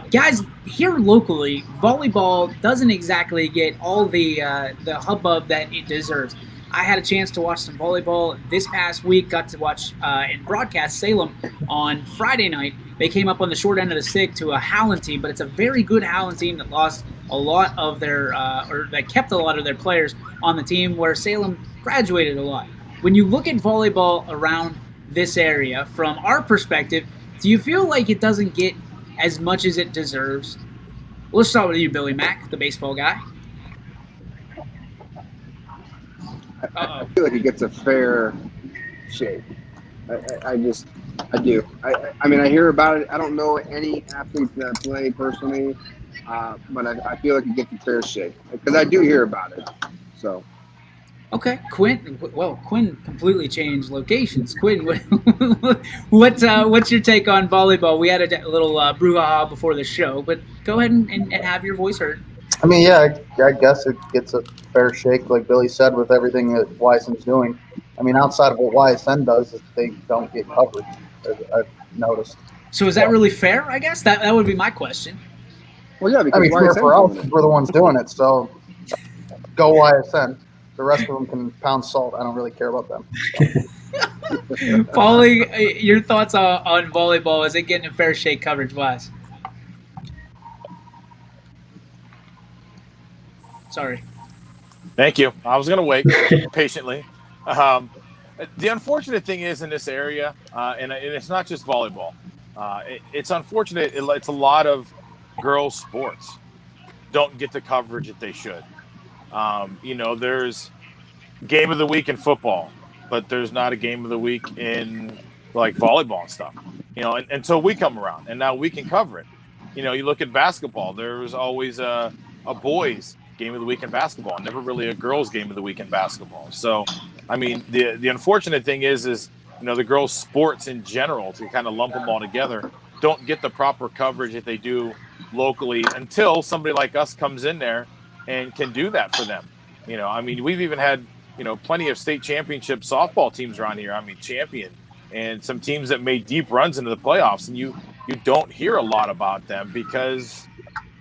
Guys, here locally, volleyball doesn't exactly get all the hubbub that it deserves. I had a chance to watch some volleyball this past week, got to watch and broadcast Salem on Friday night. They came up on the short end of the stick to a Howland team, but it's a very good Howland team that lost a lot of their, or that kept a lot of their players on the team, where Salem graduated a lot. When you look at volleyball around this area, from our perspective, do you feel like it doesn't get as much as it deserves? Let's start with you, Billy Mack, the baseball guy. I feel like it gets a fair shake. I do. I mean, I hear about it. I don't know any athletes that play personally, but I feel like it gets a fair shake because I do hear about it. So. Okay, Quinn. Well, Quinn completely changed locations. Quinn, what's your take on volleyball? We had a little brouhaha before the show, but go ahead and have your voice heard. I mean, yeah, I guess it gets a fair shake, like Billy said, with everything that YSN's doing. I mean, outside of what YSN does, is they don't get coverage, I've noticed. So is that really fair, I guess? That would be my question. Well, yeah, because I mean, for us, we're the ones doing it, so go YSN. The rest of them can pound salt. I don't really care about them. Paulie, your thoughts on volleyball? Is it getting a fair shake coverage-wise? Sorry. Thank you. I was going to wait patiently. The unfortunate thing is in this area, and it's not just volleyball. It's unfortunate. It's a lot of girls' sports don't get the coverage that they should. There's game of the week in football, but there's not a game of the week in like volleyball and stuff, until we come around and now we can cover it. You look at basketball, there was always a boys game of the week in basketball, never really a girls game of the week in basketball. So, I mean, the unfortunate thing is, the girls sports in general, to kind of lump them all together, don't get the proper coverage that they do locally until somebody like us comes in there and can do that for them. You know, I mean, we've even had, you know, plenty of state championship softball teams around here. I mean, champion, and some teams that made deep runs into the playoffs, and you don't hear a lot about them because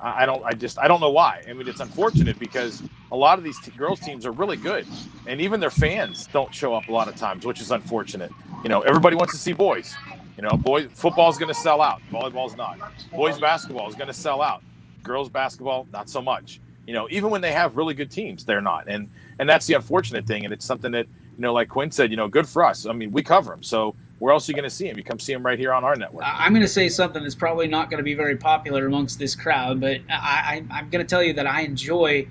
I don't know why. I mean, it's unfortunate because a lot of these girls teams are really good, and even their fans don't show up a lot of times, which is unfortunate. You know, everybody wants to see boys. You know, boys football is going to sell out. Volleyball's not. Boys basketball is going to sell out. Girls basketball, not so much. You know, even when they have really good teams, they're not. And that's the unfortunate thing. And it's something that, you know, like Quinn said, you know, good for us. I mean, we cover them. So where else are you going to see them? You come see them right here on our network. I'm going to say something that's probably not going to be very popular amongst this crowd, but I'm going to tell you that I enjoy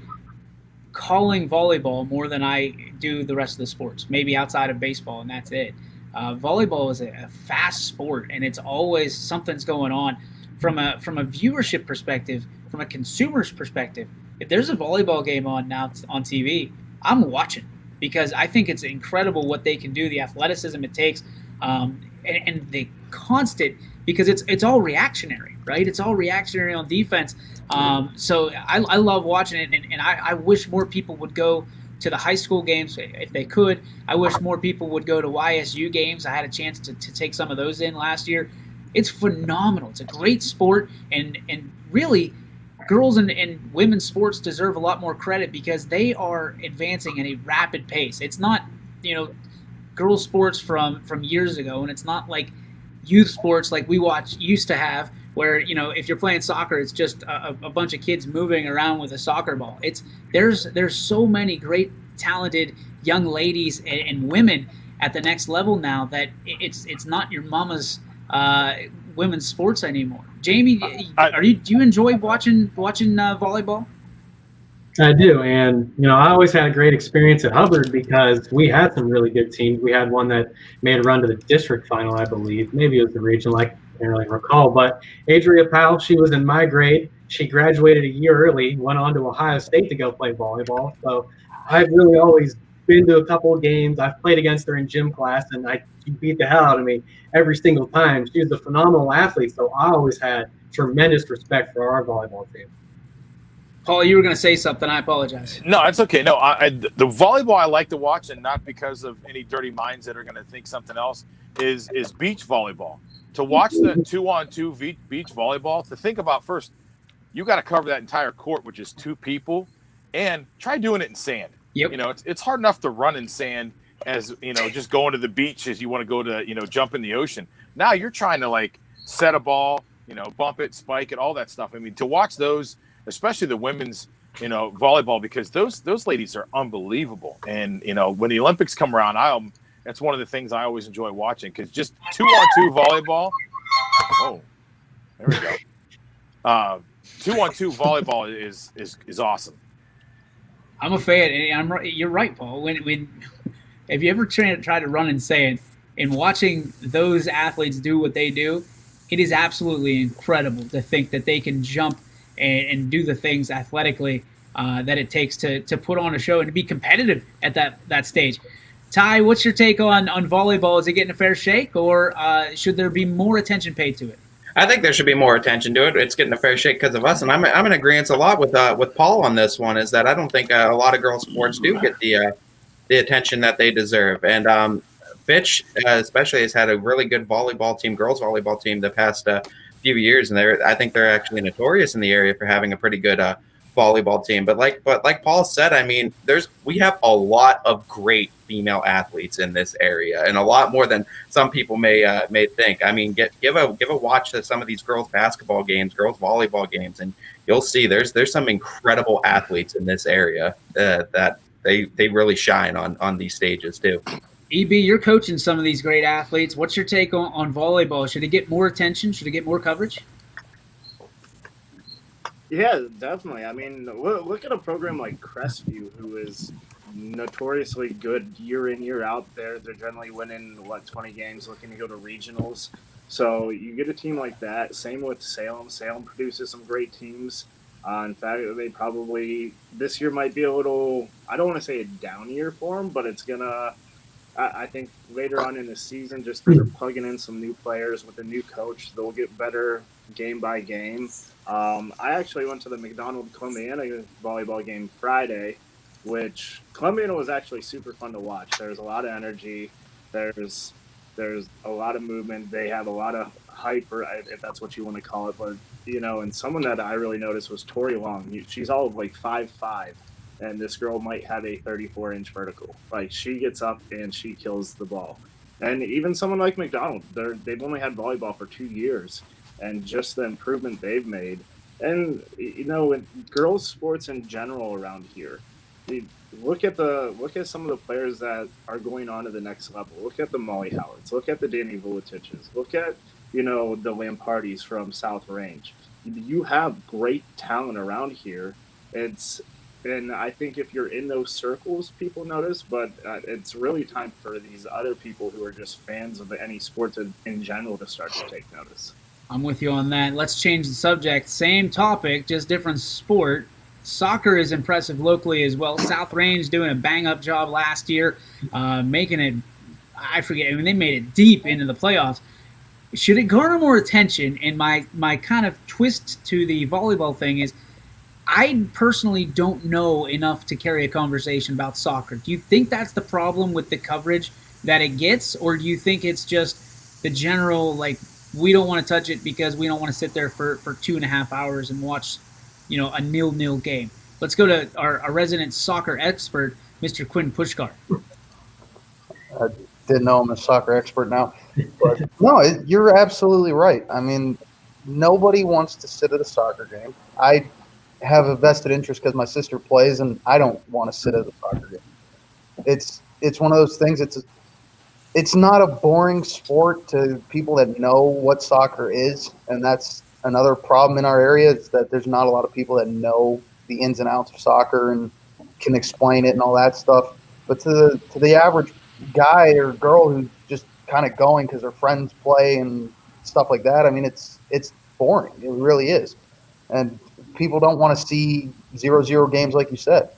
calling volleyball more than I do the rest of the sports, maybe outside of baseball, and that's it. Volleyball is a fast sport, and it's always something's going on. From a viewership perspective, from a consumer's perspective, if there's a volleyball game on now on TV, I'm watching because I think it's incredible what they can do, the athleticism it takes, and the constant, because it's all reactionary, right? It's all reactionary on defense. So I love watching it, and I wish more people would go to the high school games if they could. I wish more people would go to YSU games. I had a chance to take some of those in last year. It's phenomenal. It's a great sport, and really, girls and women's sports deserve a lot more credit because they are advancing at a rapid pace. It's not, you know, girls sports from years ago, and it's not like youth sports like we used to have, where, you know, if you're playing soccer, it's just a bunch of kids moving around with a soccer ball. There's so many great, talented young ladies and women at the next level now that it's not your mama's women's sports anymore. Jamie, do you enjoy watching volleyball? I do, and you know, I always had a great experience at Hubbard because we had some really good teams. We had one that made a run to the district final, I believe. Maybe it was the regional, I can't really recall. But Adria Powell, she was in my grade. She graduated a year early, went on to Ohio State to go play volleyball. So I've really always been to a couple of games. I've played against her in gym class, and she beat the hell out of me every single time. She was a phenomenal athlete, so I always had tremendous respect for our volleyball team. Paul, you were going to say something. I apologize. No, it's okay. No, the volleyball I like to watch, and not because of any dirty minds that are going to think something else, is beach volleyball. To watch the 2-on-2 beach volleyball, to think about first, you got to cover that entire court with just two people, and try doing it in sand. Yep. You know, it's hard enough to run in sand as, you know, just going to the beach as you want to go to, you know, jump in the ocean. Now you're trying to like set a ball, you know, bump it, spike it, all that stuff. I mean, to watch those, especially the women's, you know, volleyball, because those ladies are unbelievable. And, you know, when the Olympics come around, that's one of the things I always enjoy watching, because just 2-on-2 volleyball. Oh, there we go. 2-on-2 volleyball is awesome. I'm a fan, and you're right, Paul. When if you ever try to run in sand, and watching those athletes do what they do, it is absolutely incredible to think that they can jump and do the things athletically that it takes to put on a show and to be competitive at that stage. Ty, what's your take on volleyball? Is it getting a fair shake, or should there be more attention paid to it? I think there should be more attention to it. It's getting a fair shake because of us, and I'm in agreement a lot with Paul on this one. Is that I don't think a lot of girls' sports do get the attention that they deserve. And Fitch, especially, has had a really good volleyball team, girls volleyball team, the past few years, and I think they're actually notorious in the area for having a pretty good volleyball team. But like Paul said, I mean, we have a lot of great female athletes in this area, and a lot more than some people may think. I mean, give a watch to some of these girls basketball games, girls volleyball games, and you'll see there's some incredible athletes in this area that they really shine on these stages too. EB, you're coaching some of these great athletes. What's your take on volleyball? Should it get more attention? Should it get more coverage? Yeah, definitely. I mean, look at a program like Crestview, who is notoriously good year in, year out. They're generally winning, 20 games, looking to go to regionals. So you get a team like that. Same with Salem. Salem produces some great teams. In fact, they probably, this year might be a little, I don't want to say a down year for them, but it's going to, I think later on in the season, just they're plugging in some new players with a new coach. They'll get better game by game. I actually went to the McDonald Columbiana volleyball game Friday, which Columbiana was actually super fun to watch. There's a lot of energy. There's a lot of movement. They have a lot of hype, or if that's what you want to call it. But and someone that I really noticed was Tori Long. She's all of like 5'5", and this girl might have a 34-inch vertical. Like, she gets up and she kills the ball. And even someone like McDonald, they've only had volleyball for 2 years, and just the improvement they've made. And in girls sports in general around here, look at some of the players that are going on to the next level. Look at the Molly Howards. Look at the Danny Vulitiches. Look at the Lampardis from South Range. You have great talent around here. And I think if you're in those circles, people notice. But it's really time for these other people who are just fans of any sports in general to start to take notice. I'm with you on that. Let's change the subject. Same topic, just different sport. Soccer is impressive locally as well. South Range doing a bang-up job last year, making it, I forget, I mean, they made it deep into the playoffs. Should it garner more attention? And my kind of twist to the volleyball thing is, I personally don't know enough to carry a conversation about soccer. Do you think that's the problem with the coverage that it gets? Or do you think it's just the general, like, we don't want to touch it because we don't want to sit there for 2.5 hours and watch, a 0-0 game? Let's go to our resident soccer expert, Mr. Quinn Pushkar. I didn't know I'm a soccer expert now. But no, you're absolutely right. I mean, nobody wants to sit at a soccer game. I have a vested interest because my sister plays, and I don't want to sit at a soccer game. It's one of those things. It's not a boring sport to people that know what soccer is, and that's another problem in our area, is that there's not a lot of people that know the ins and outs of soccer and can explain it and all that stuff. But to the average guy or girl who's just kind of going because their friends play and stuff like that, I mean, it's boring. It really is. And people don't want to see 0-0 games like you said.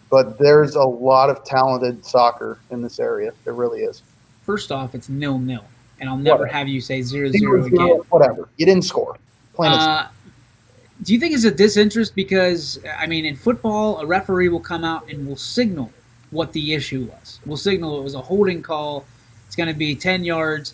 But there's a lot of talented soccer in this area. There really is. First off, it's 0-0, and I'll never have you say 0-0 again. Whatever. You didn't score. Do you think it's a disinterest? Because, I mean, in football, a referee will come out and will signal what the issue was. Will signal it was a holding call. It's going to be 10 yards.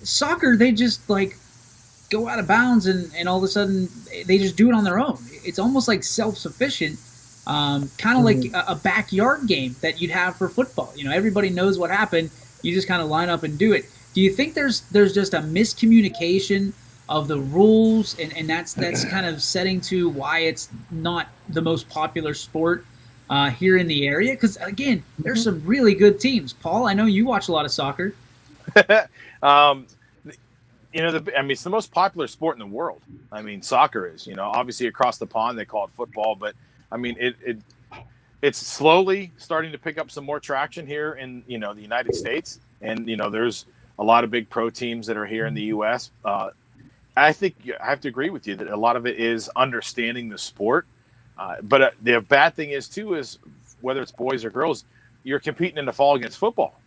Soccer, they just, go out of bounds, and all of a sudden, they just do it on their own. It's almost like self-sufficient, kind of like a backyard game that you'd have for football. Everybody knows what happened. You just kind of line up and do it. Do you think there's just a miscommunication of the rules, and that's kind of setting to why it's not the most popular sport here in the area? Because, again, there's some really good teams. Paul, I know you watch a lot of soccer. It's the most popular sport in the world. I mean, soccer is, obviously across the pond, they call it football, but I mean, it's slowly starting to pick up some more traction here in, the United States. And, there's a lot of big pro teams that are here in the U.S. I think I have to agree with you that a lot of it is understanding the sport. But the bad thing is, too, is whether it's boys or girls, you're competing in the fall against football.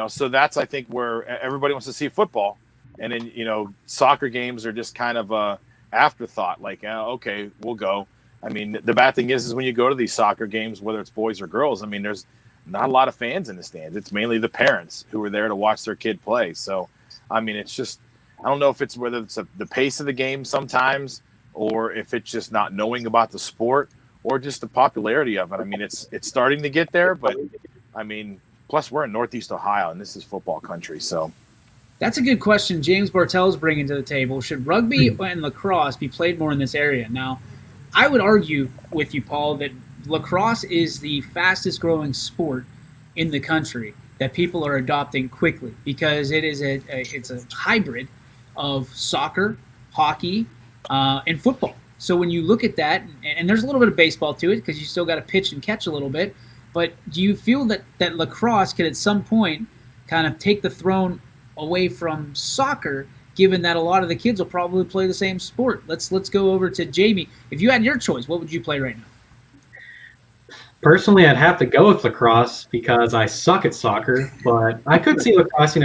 So that's, I think, where everybody wants to see football. And then, soccer games are just kind of a afterthought, like, okay, we'll go. I mean, the bad thing is when you go to these soccer games, whether it's boys or girls, I mean, there's not a lot of fans in the stands. It's mainly the parents who are there to watch their kid play. So, I mean, it's just, I don't know if it's whether it's the pace of the game sometimes, or if it's just not knowing about the sport, or just the popularity of it. I mean, it's starting to get there, but I mean, plus we're in Northeast Ohio and this is football country. So that's a good question James Bartell's bringing to the table. Should rugby and lacrosse be played more in this area? Now, I would argue with you, Paul, that lacrosse is the fastest growing sport in the country that people are adopting quickly, because it is it's a hybrid of soccer, hockey, and football. So when you look at that, and there's a little bit of baseball to it because you still got to pitch and catch a little bit, but do you feel that lacrosse could at some point kind of take the throne away from soccer, given that a lot of the kids will probably play the same sport? Let's go over to Jamie. If you had your choice, what would you play right now? Personally, I'd have to go with lacrosse because I suck at soccer, but I could see lacrosse,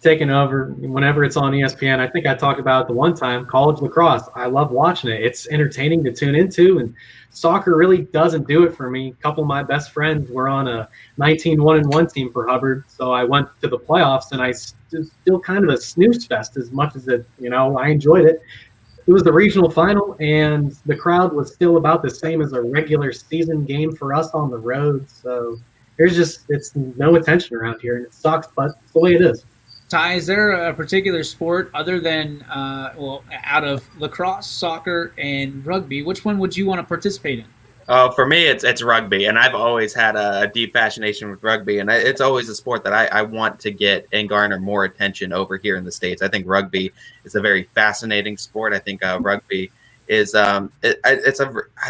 taking over whenever it's on ESPN. I think I talked about it the one time, college lacrosse. I love watching it. It's entertaining to tune into, and soccer really doesn't do it for me. A couple of my best friends were on a 19-1-1 team for Hubbard, so I went to the playoffs, and I still kind of a snooze fest as much as I enjoyed it. It was the regional final, and the crowd was still about the same as a regular season game for us on the road. So it's no attention around here, and it sucks, but it's the way it is. Ty, is there a particular sport other than, out of lacrosse, soccer, and rugby, which one would you want to participate in? Oh, for me, it's rugby, and I've always had a deep fascination with rugby, and it's always a sport that I want to get and garner more attention over here in the States. I think rugby is a very fascinating sport. I think rugby is I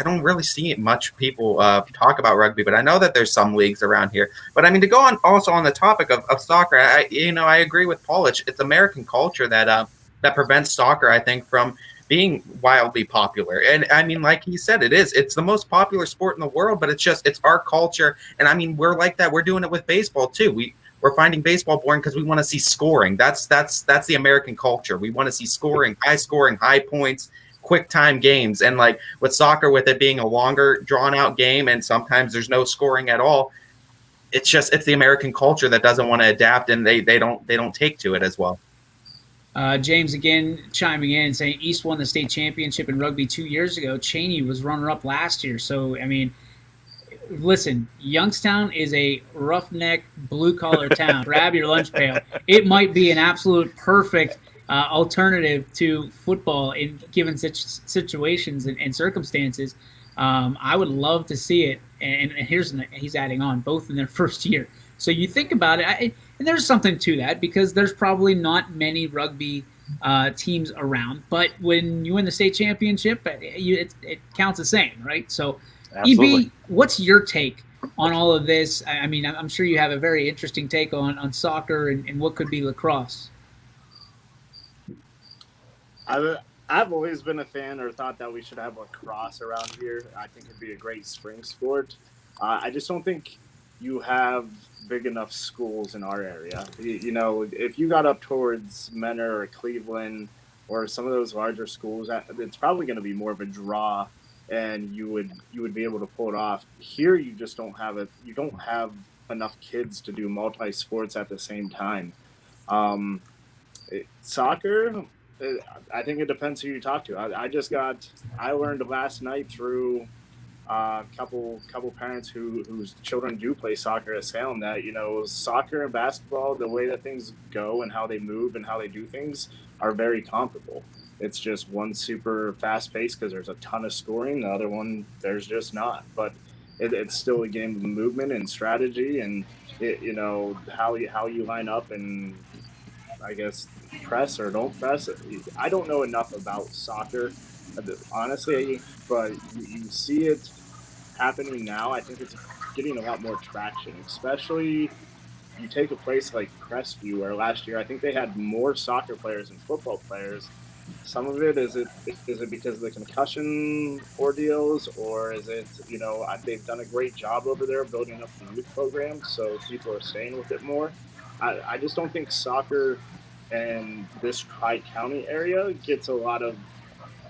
don't really see much people talk about rugby, but I know that there's some leagues around here. But I mean, to go on also on the topic of soccer, I agree with Paul. It's American culture that prevents soccer, I think, from being wildly popular. And I mean, like he said, it's the most popular sport in the world, but it's our culture. And I mean, we're like that. We're doing it with baseball too. We're finding baseball boring because we want to see scoring. That's the American culture. We want to see scoring, high points, quick time games. And like with soccer, with it being a longer drawn out game, and sometimes there's no scoring at all. It's the American culture that doesn't want to adapt, and they don't take to it as well. James again chiming in and saying East won the state championship in rugby 2 years ago. Cheney was runner-up last year. So, I mean, listen, Youngstown is a roughneck, blue-collar town. Grab your lunch pail. It might be an absolute perfect alternative to football in given such situations and circumstances. I would love to see it. And he's adding on, both in their first year. So you think about it, and there's something to that because there's probably not many rugby teams around. But when you win the state championship, it counts the same, right? So, Absolutely. EB, what's your take on all of this? I mean, I'm sure you have a very interesting take on soccer and what could be lacrosse. I've always been a fan or thought that we should have lacrosse around here. I think it'd be a great spring sport. I just don't think you have big enough schools in our area. If you got up towards Menor or Cleveland or some of those larger schools, it's probably going to be more of a draw, and you would be able to pull it off. Here, you just don't have it. You don't have enough kids to do multi sports at the same time. Soccer, I think it depends who you talk to. I learned last night through a couple parents whose children do play soccer at Salem that soccer and basketball, the way that things go and how they move and how they do things are very comparable. It's just one super fast pace because there's a ton of scoring, the other one there's just not. But it's still a game of movement and strategy, and how you line up and I guess press or don't press. I don't know enough about soccer, honestly, but you see it happening now. I think it's getting a lot more traction, especially you take a place like Crestview, where last year I think they had more soccer players than football players. Some of it is it because of the concussion ordeals, or is it they've done a great job over there building up the youth programs, so people are staying with it more. I just don't think soccer in this Tri-County area gets a lot of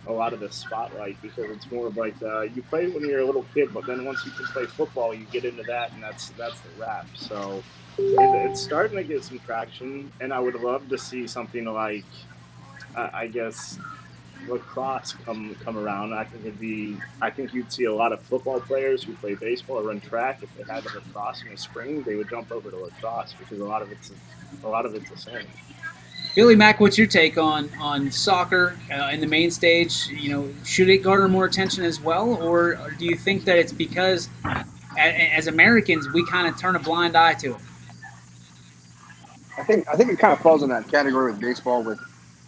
the spotlight because it's more of like you play when you're a little kid, but then once you can play football, you get into that, and that's the wrap. So it's starting to get some traction, and I would love to see something like I guess lacrosse come around. I think you'd see a lot of football players who play baseball or run track. If they had the lacrosse in the spring, they would jump over to lacrosse because a lot of it's the same. Billy Mack, what's your take on soccer in the main stage? Should it garner more attention as well, or do you think that it's because as Americans we kind of turn a blind eye to it? I think it kind of falls in that category with baseball, with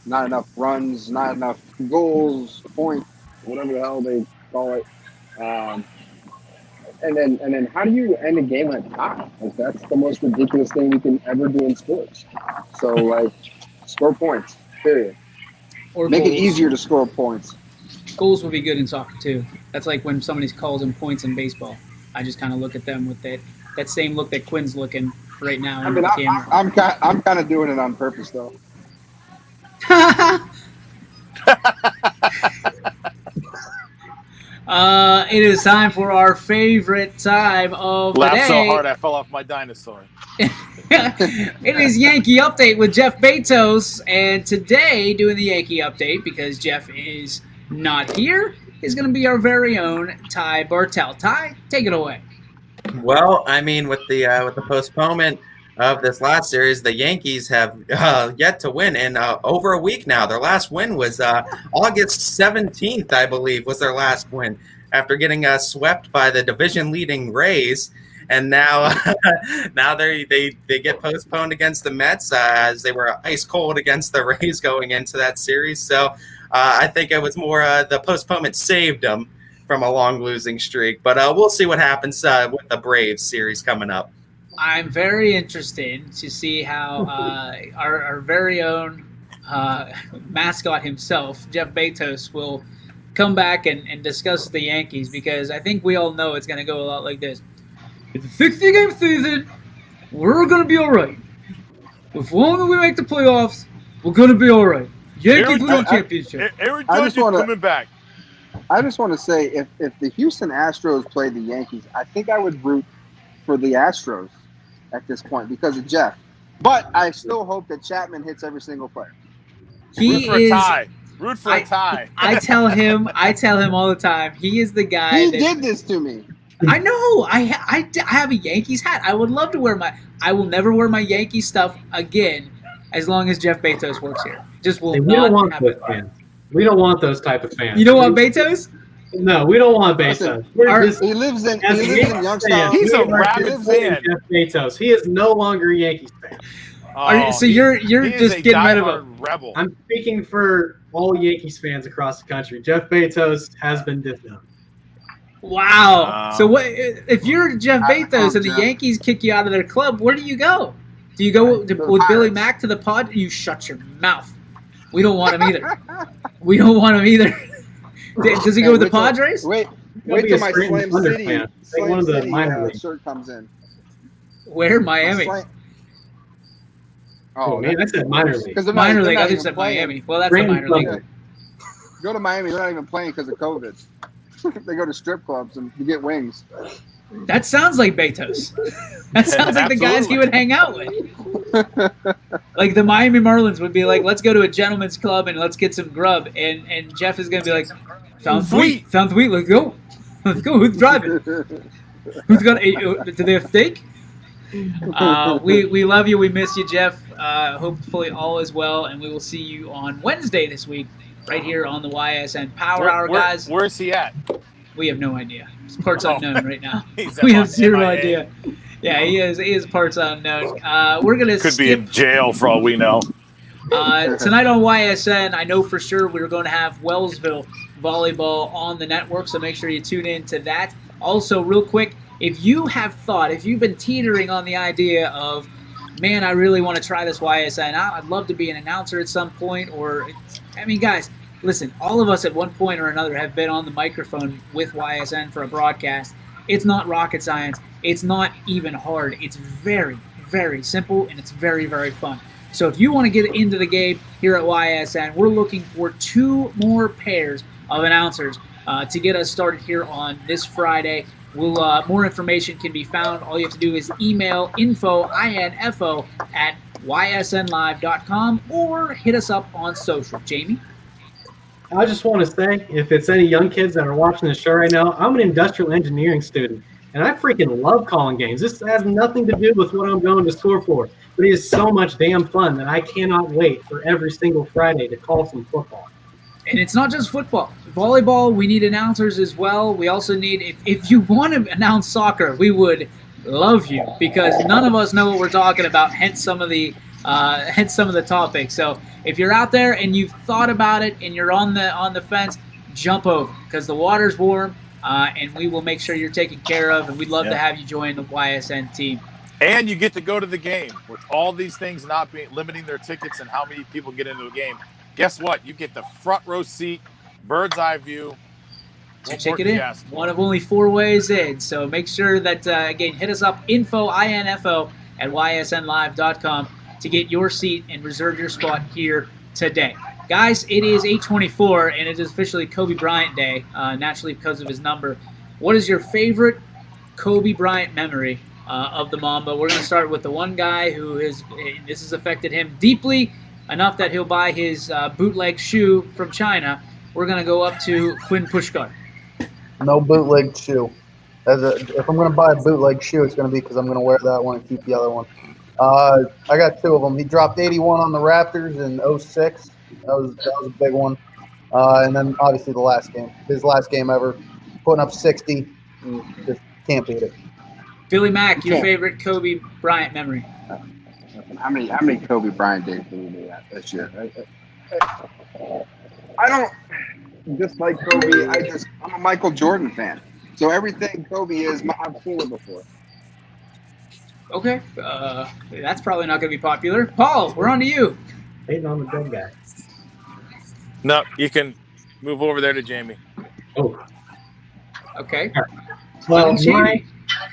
not enough runs, not enough goals, points, whatever the hell they call it. And then how do you end a game like that? Like, that's the most ridiculous thing you can ever do in sports. So like, score points, period. Or make goals. It easier to score points. Goals would be good in soccer too. That's like when somebody calls in points in baseball. I just kind of look at them with that same look that Quinn's looking right now I into mean, the camera. I'm kind of doing it on purpose though. It is time for our favorite time of the Laughed day. so hard I fell off my dinosaur. It is Yankee Update with Jeff Baytos, and today, doing the Yankee Update, because Jeff is not here, is going to be our very own Ty Bartell. Ty, take it away. Well, I mean, with the postponement of this last series, the Yankees have yet to win in over a week now. Their last win was August 17th, I believe, was their last win after getting swept by the division-leading Rays. And now, now they get postponed against the Mets as they were ice cold against the Rays going into that series. So I think it was more the postponement saved them from a long losing streak. But we'll see what happens with the Braves series coming up. I'm very interested to see how our very own mascot himself, Jeff Baytos, will come back and discuss the Yankees, because I think we all know it's going to go a lot like this. It's a 60-game season. We're going to be all right. As long as we make the playoffs, we're going to be all right. Yankees win championship. Aaron Judge is coming back. I just want to say, if the Houston Astros played the Yankees, I think I would root for the Astros at this point because of Jeff. But I still hope that Chapman hits every single player. Root for a tie. Root for a tie. I tell him all the time, he is the guy. He did this to me. I know. I have a Yankees hat. I would love to wear I will never wear my Yankee stuff again as long as Jeff Baytos works here. Just will We not don't want happen. those fans. We don't want those type of fans. You don't want Baytos? No, we don't want Baytos. He lives in Youngstown. He's a rabid fan. Jeff Baytos. He is no longer a Yankees fan. You're he just is a getting rid of him. rebel. I'm speaking for all Yankees fans across the country. Jeff Baytos has been disowned. Wow. So what if you're Jeff Baytos and the Yankees kick you out of their club? Where do you go? Do you go with Billy Mack to the pod? You shut your mouth. We don't want him either. We don't want him either. Does he go with the Padres? Wait till my Slam City shirt comes in. Where? Miami. Oh man, I said minor league. Minor league. I just said Miami. Well, that's the minor league. Go to Miami. They're not even playing because of COVID. They go to strip clubs and you get wings. That sounds like Baytos. That sounds like the guys he would hang out with. Like the Miami Marlins would be like, let's go to a gentleman's club and let's get some grub. And Jeff is going to be like, sounds sweet. Sounds sweet. Let's go. Let's go. Who's driving? Who's got do they have steak? We love you. We miss you, Jeff. Hopefully all is well. And we will see you on Wednesday this week right here on the YSN Power Hour, guys. Where's he at? We have no idea. It's parts unknown right now. We have zero idea. Yeah, he is parts unknown. We're gonna could be in jail for all we know. Tonight on YSN, I know for sure we're going to have Wellsville volleyball on the network, so make sure you tune in to that. Also, real quick, if you've been teetering on the idea of, man, I really want to try this YSN out, I'd love to be an announcer at some point, guys, listen, all of us at one point or another have been on the microphone with YSN for a broadcast. It's not rocket science. It's not even hard. It's very, very simple, and it's very, very fun. So if you want to get into the game here at YSN, we're looking for 2 more pairs of announcers to get us started here on this Friday. More information can be found. All you have to do is email info at ysnlive.com or hit us up on social. Jamie? I just want to say, if it's any young kids that are watching the show right now, I'm an industrial engineering student, and I freaking love calling games. This has nothing to do with what I'm going to school for, but it is so much damn fun that I cannot wait for every single Friday to call some football. And it's not just football. Volleyball, we need announcers as well. We also need, if you want to announce soccer, we would love you, because none of us know what we're talking about, hence some of the topics. So if you're out there and you've thought about it and you're on the fence, jump over, because the water's warm, and we will make sure you're taken care of, and we'd love to have you join the YSN team. And you get to go to the game with all these things not being limiting their tickets and how many people get into a game. Guess what? You get the front row seat, bird's eye view. to What check more it could you in. ask for? One of only 4 ways in. So make sure that, again, hit us up, info at ysnlive.com to get your seat and reserve your spot here today. Guys, it is 8:24, and it is officially Kobe Bryant Day, naturally because of his number. What is your favorite Kobe Bryant memory of the Mamba? We're going to start with the one guy who this has affected him deeply, enough that he'll buy his bootleg shoe from China. We're going to go up to Quinn Pushkar. No bootleg shoe. If I'm going to buy a bootleg shoe, it's going to be because I'm going to wear that one and keep the other one. I got 2 of them. He dropped 81 on the Raptors in 06. That was a big one. And then obviously the last game, his last game ever, putting up 60. Just can't beat it. Billy Mack, your favorite Kobe Bryant memory? How many Kobe Bryant days did we do that this year? I don't dislike Kobe. I'm a Michael Jordan fan. So everything Kobe is, I've seen it before. Okay, that's probably not going to be popular. Paul, we're on to you. Hating on the dead guy. No, you can move over there to Jamie. Oh, okay. Well, Jamie.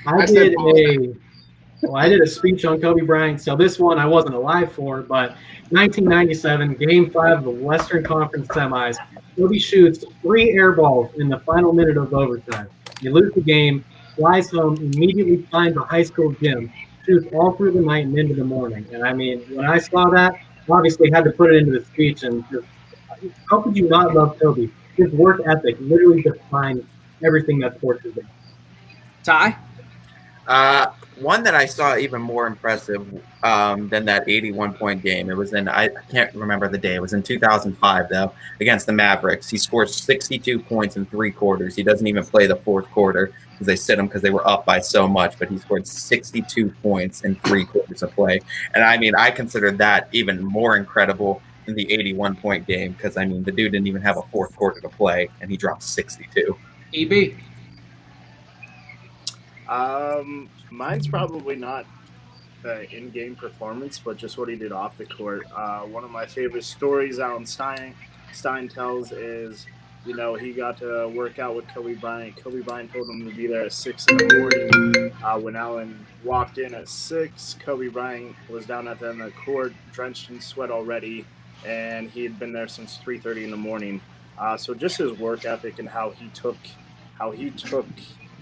I did a speech on Kobe Bryant. So this one I wasn't alive for, but 1997, Game 5 of the Western Conference Semis. Kobe shoots 3 air balls in the final minute of overtime. They lose the game, flies home, immediately finds a high school gym, shoots all through the night and into the morning. And I mean, when I saw that, obviously had to put it into the speech. And just, how could you not love Kobe? His work ethic literally defines everything that sports is. Ty? One that I saw even more impressive than that 81-point game. It was I can't remember the day. It was in 2005, though, against the Mavericks. He scored 62 points in 3 quarters. He doesn't even play the 4th quarter because they sit him because they were up by so much, but he scored 62 points in 3 quarters of play. And, I mean, I consider that even more incredible than the 81-point game because, I mean, the dude didn't even have a 4th quarter to play, and he dropped 62. EB? Mine's probably not in-game performance, but just what he did off the court. One of my favorite stories Alan Stein tells is, you know, he got to work out with Kobe Bryant. Kobe Bryant told him to be there at 6 in the morning. When Alan walked in at 6, Kobe Bryant was down at the end of the court, drenched in sweat already, and he had been there since 3:30 in the morning. So just his work ethic and how he took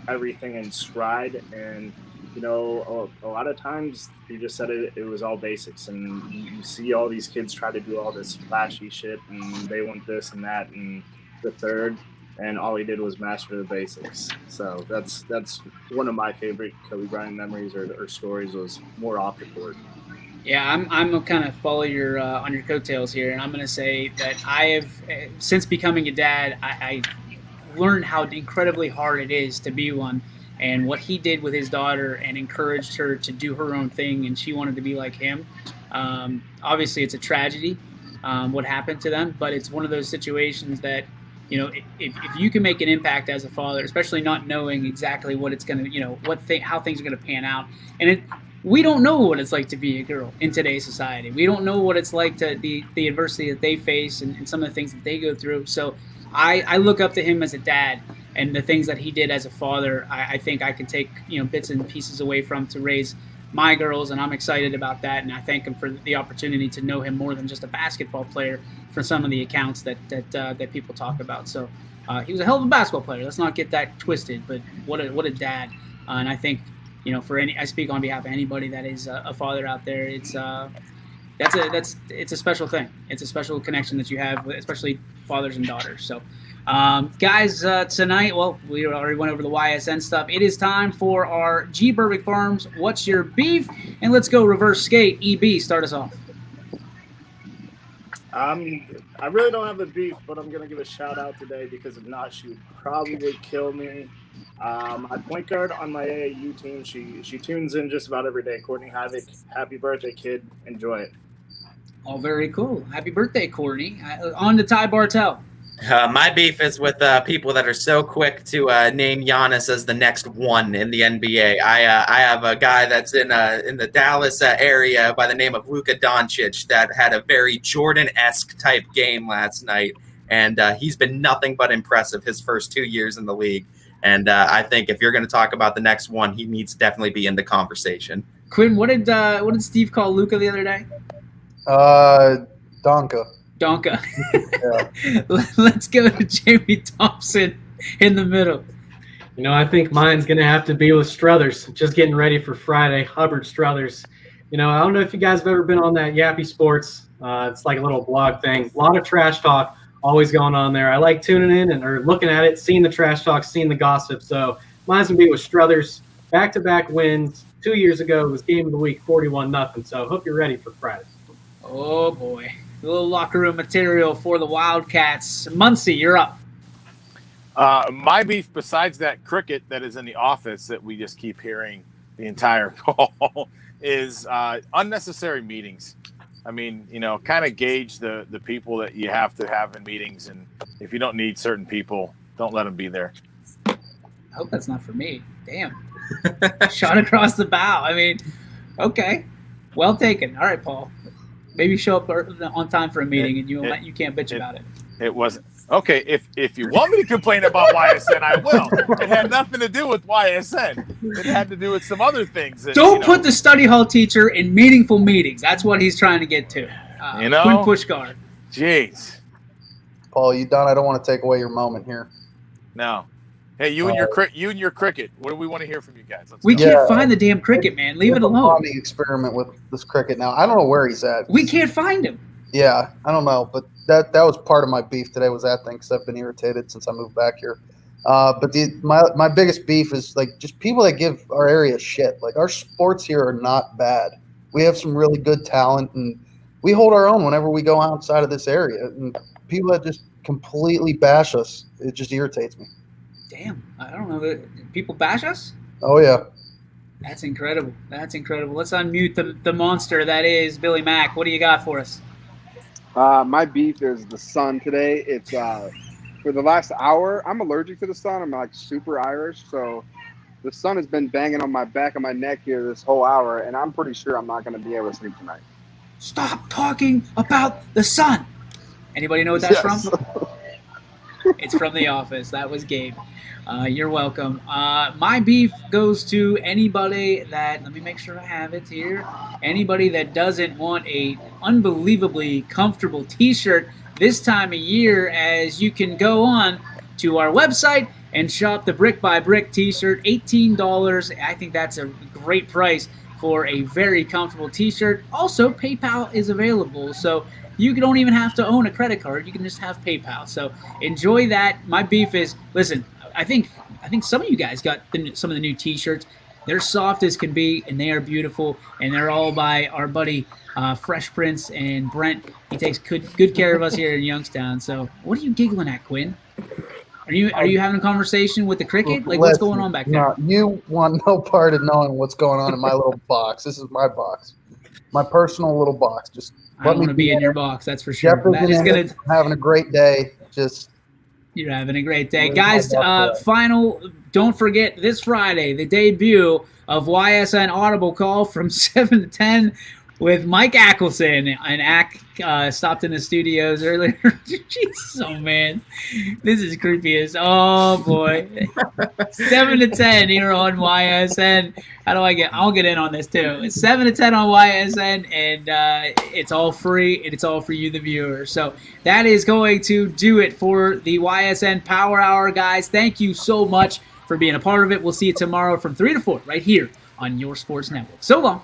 everything in stride. And you know, a lot of times he just said it was all basics, and you see all these kids try to do all this flashy shit, and they want this and that and the third, and all he did was master the basics. So that's one of my favorite Kobe Bryant memories or stories, was more off the court. Yeah, I'm gonna kind of follow your on your coattails here, and I'm gonna say that I have, since becoming a dad, I learned how incredibly hard it is to be one, and what he did with his daughter and encouraged her to do her own thing, and she wanted to be like him. Obviously, it's a tragedy what happened to them, but it's one of those situations that, you know, if you can make an impact as a father, especially not knowing exactly what it's gonna, you know, how things are gonna pan out, and we don't know what it's like to be a girl in today's society. We don't know what it's like to the adversity that they face and some of the things that they go through. So I look up to him as a dad, and the things that he did as a father, I think I can take, you know, bits and pieces away from to raise my girls, and I'm excited about that. And I thank him for the opportunity to know him more than just a basketball player for some of the accounts that people talk about. So he was a hell of a basketball player. Let's not get that twisted. But what a dad, and I think, you know, I speak on behalf of anybody that is a father out there. It's a special thing. It's a special connection that you have, especially fathers and daughters. So, guys, tonight, well, we already went over the YSN stuff. It is time for our G. Berwick Farms What's Your Beef? And let's go reverse skate. EB, start us off. I really don't have a beef, but I'm going to give a shout out today, because if not, she would probably kill me. My point guard on my AAU team, she tunes in just about every day. Courtney Havoc, happy birthday, kid. Enjoy it. Oh, very cool. Happy birthday, Courtney. On to Ty Bartell. My beef is with people that are so quick to name Giannis as the next one in the NBA. I have a guy that's in the Dallas area by the name of Luka Doncic that had a very Jordan-esque type game last night. and he's been nothing but impressive his first 2 years in the league. And I think if you're going to talk about the next one, he needs to definitely be in the conversation. Quinn, what did Steve call Luca the other day? Donka. Donka. Yeah. Let's go to Jamie Thompson in the middle. You know, I think mine's going to have to be with Struthers. Just getting ready for Friday. Hubbard Struthers. You know, I don't know if you guys have ever been on that Yappy Sports. It's like a little blog thing. A lot of trash talk always going on there. I like tuning in or looking at it, seeing the trash talk, seeing the gossip. So mine's going to be with Struthers. Back-to-back wins. 2 years ago, it was game of the week, 41-0. So I hope you're ready for Friday. Oh, boy. A little locker room material for the Wildcats. Muncie, you're up. My beef, besides that cricket that is in the office that we just keep hearing the entire call, is unnecessary meetings. I mean, you know, kind of gauge the people that you have to have in meetings. And if you don't need certain people, don't let them be there. I hope that's not for me. Damn. Shot across the bow. I mean, okay. Well taken. All right, Paul. Maybe show up on time for a meeting and you can't bitch about it. It wasn't. Okay, if you want me to complain about YSN, I will. It had nothing to do with YSN. It had to do with some other things. That, Don't put the study hall teacher in meaningful meetings. That's what he's trying to get to. You know? Quinn Pushkar. Jeez. Paul, you done? I don't want to take away your moment here. No. Hey, you and your cricket. What do we want to hear from you guys? We can't find the damn cricket, man. Leave it alone. Bonding experiment with this cricket now. I don't know where he's at. We can't find him. Yeah, I don't know, but that was part of my beef today was that thing because I've been irritated since I moved back here. But my biggest beef is like just people that give our area shit. Like our sports here are not bad. We have some really good talent, and we hold our own whenever we go outside of this area. And people that just completely bash us, it just irritates me. Damn, I don't know. People bash us? Oh yeah. That's incredible. That's incredible. Let's unmute the monster that is Billy Mack. What do you got for us? My beef is the sun today. It's for the last hour. I'm allergic to the sun. I'm like super Irish, so the sun has been banging on my back and my neck here this whole hour, and I'm pretty sure I'm not going to be able to sleep tonight. Stop talking about the sun. Anybody know what that's from? It's from The Office. That was Gabe. You're welcome. My beef goes to anybody that, let me make sure I have it here, anybody that doesn't want a unbelievably comfortable t-shirt this time of year, as you can go on to our website and shop the Brick by Brick t-shirt, $18. I think that's a great price for a very comfortable t-shirt. Also, PayPal is available, so you don't even have to own a credit card. You can just have PayPal. So enjoy that. My beef is, listen, I think some of you guys got some of the new T-shirts. They're soft as can be, and they are beautiful, and they're all by our buddy Fresh Prince and Brent. He takes good care of us here in Youngstown. So what are you giggling at, Quinn? Are you having a conversation with the cricket? Like, what's going on back there? No, you want no part of knowing what's going on in my little box. This is my box, my personal little box. Just I don't want to be in your box, that's for sure. That is gonna having a great day. You're having a great day. Guys, don't forget this Friday, the debut of YSN Audible Call from 7 to 10 with Mike Ackelson. And Ack stopped in the studios earlier. Jesus, oh man. This is creepy as, oh boy. 7 to 10 here on YSN. I'll get in on this too. It's 7 to 10 on YSN, and it's all free, and it's all for you, the viewer. So that is going to do it for the YSN Power Hour, guys. Thank you so much for being a part of it. We'll see you tomorrow from 3 to 4 right here on your sports network. So long.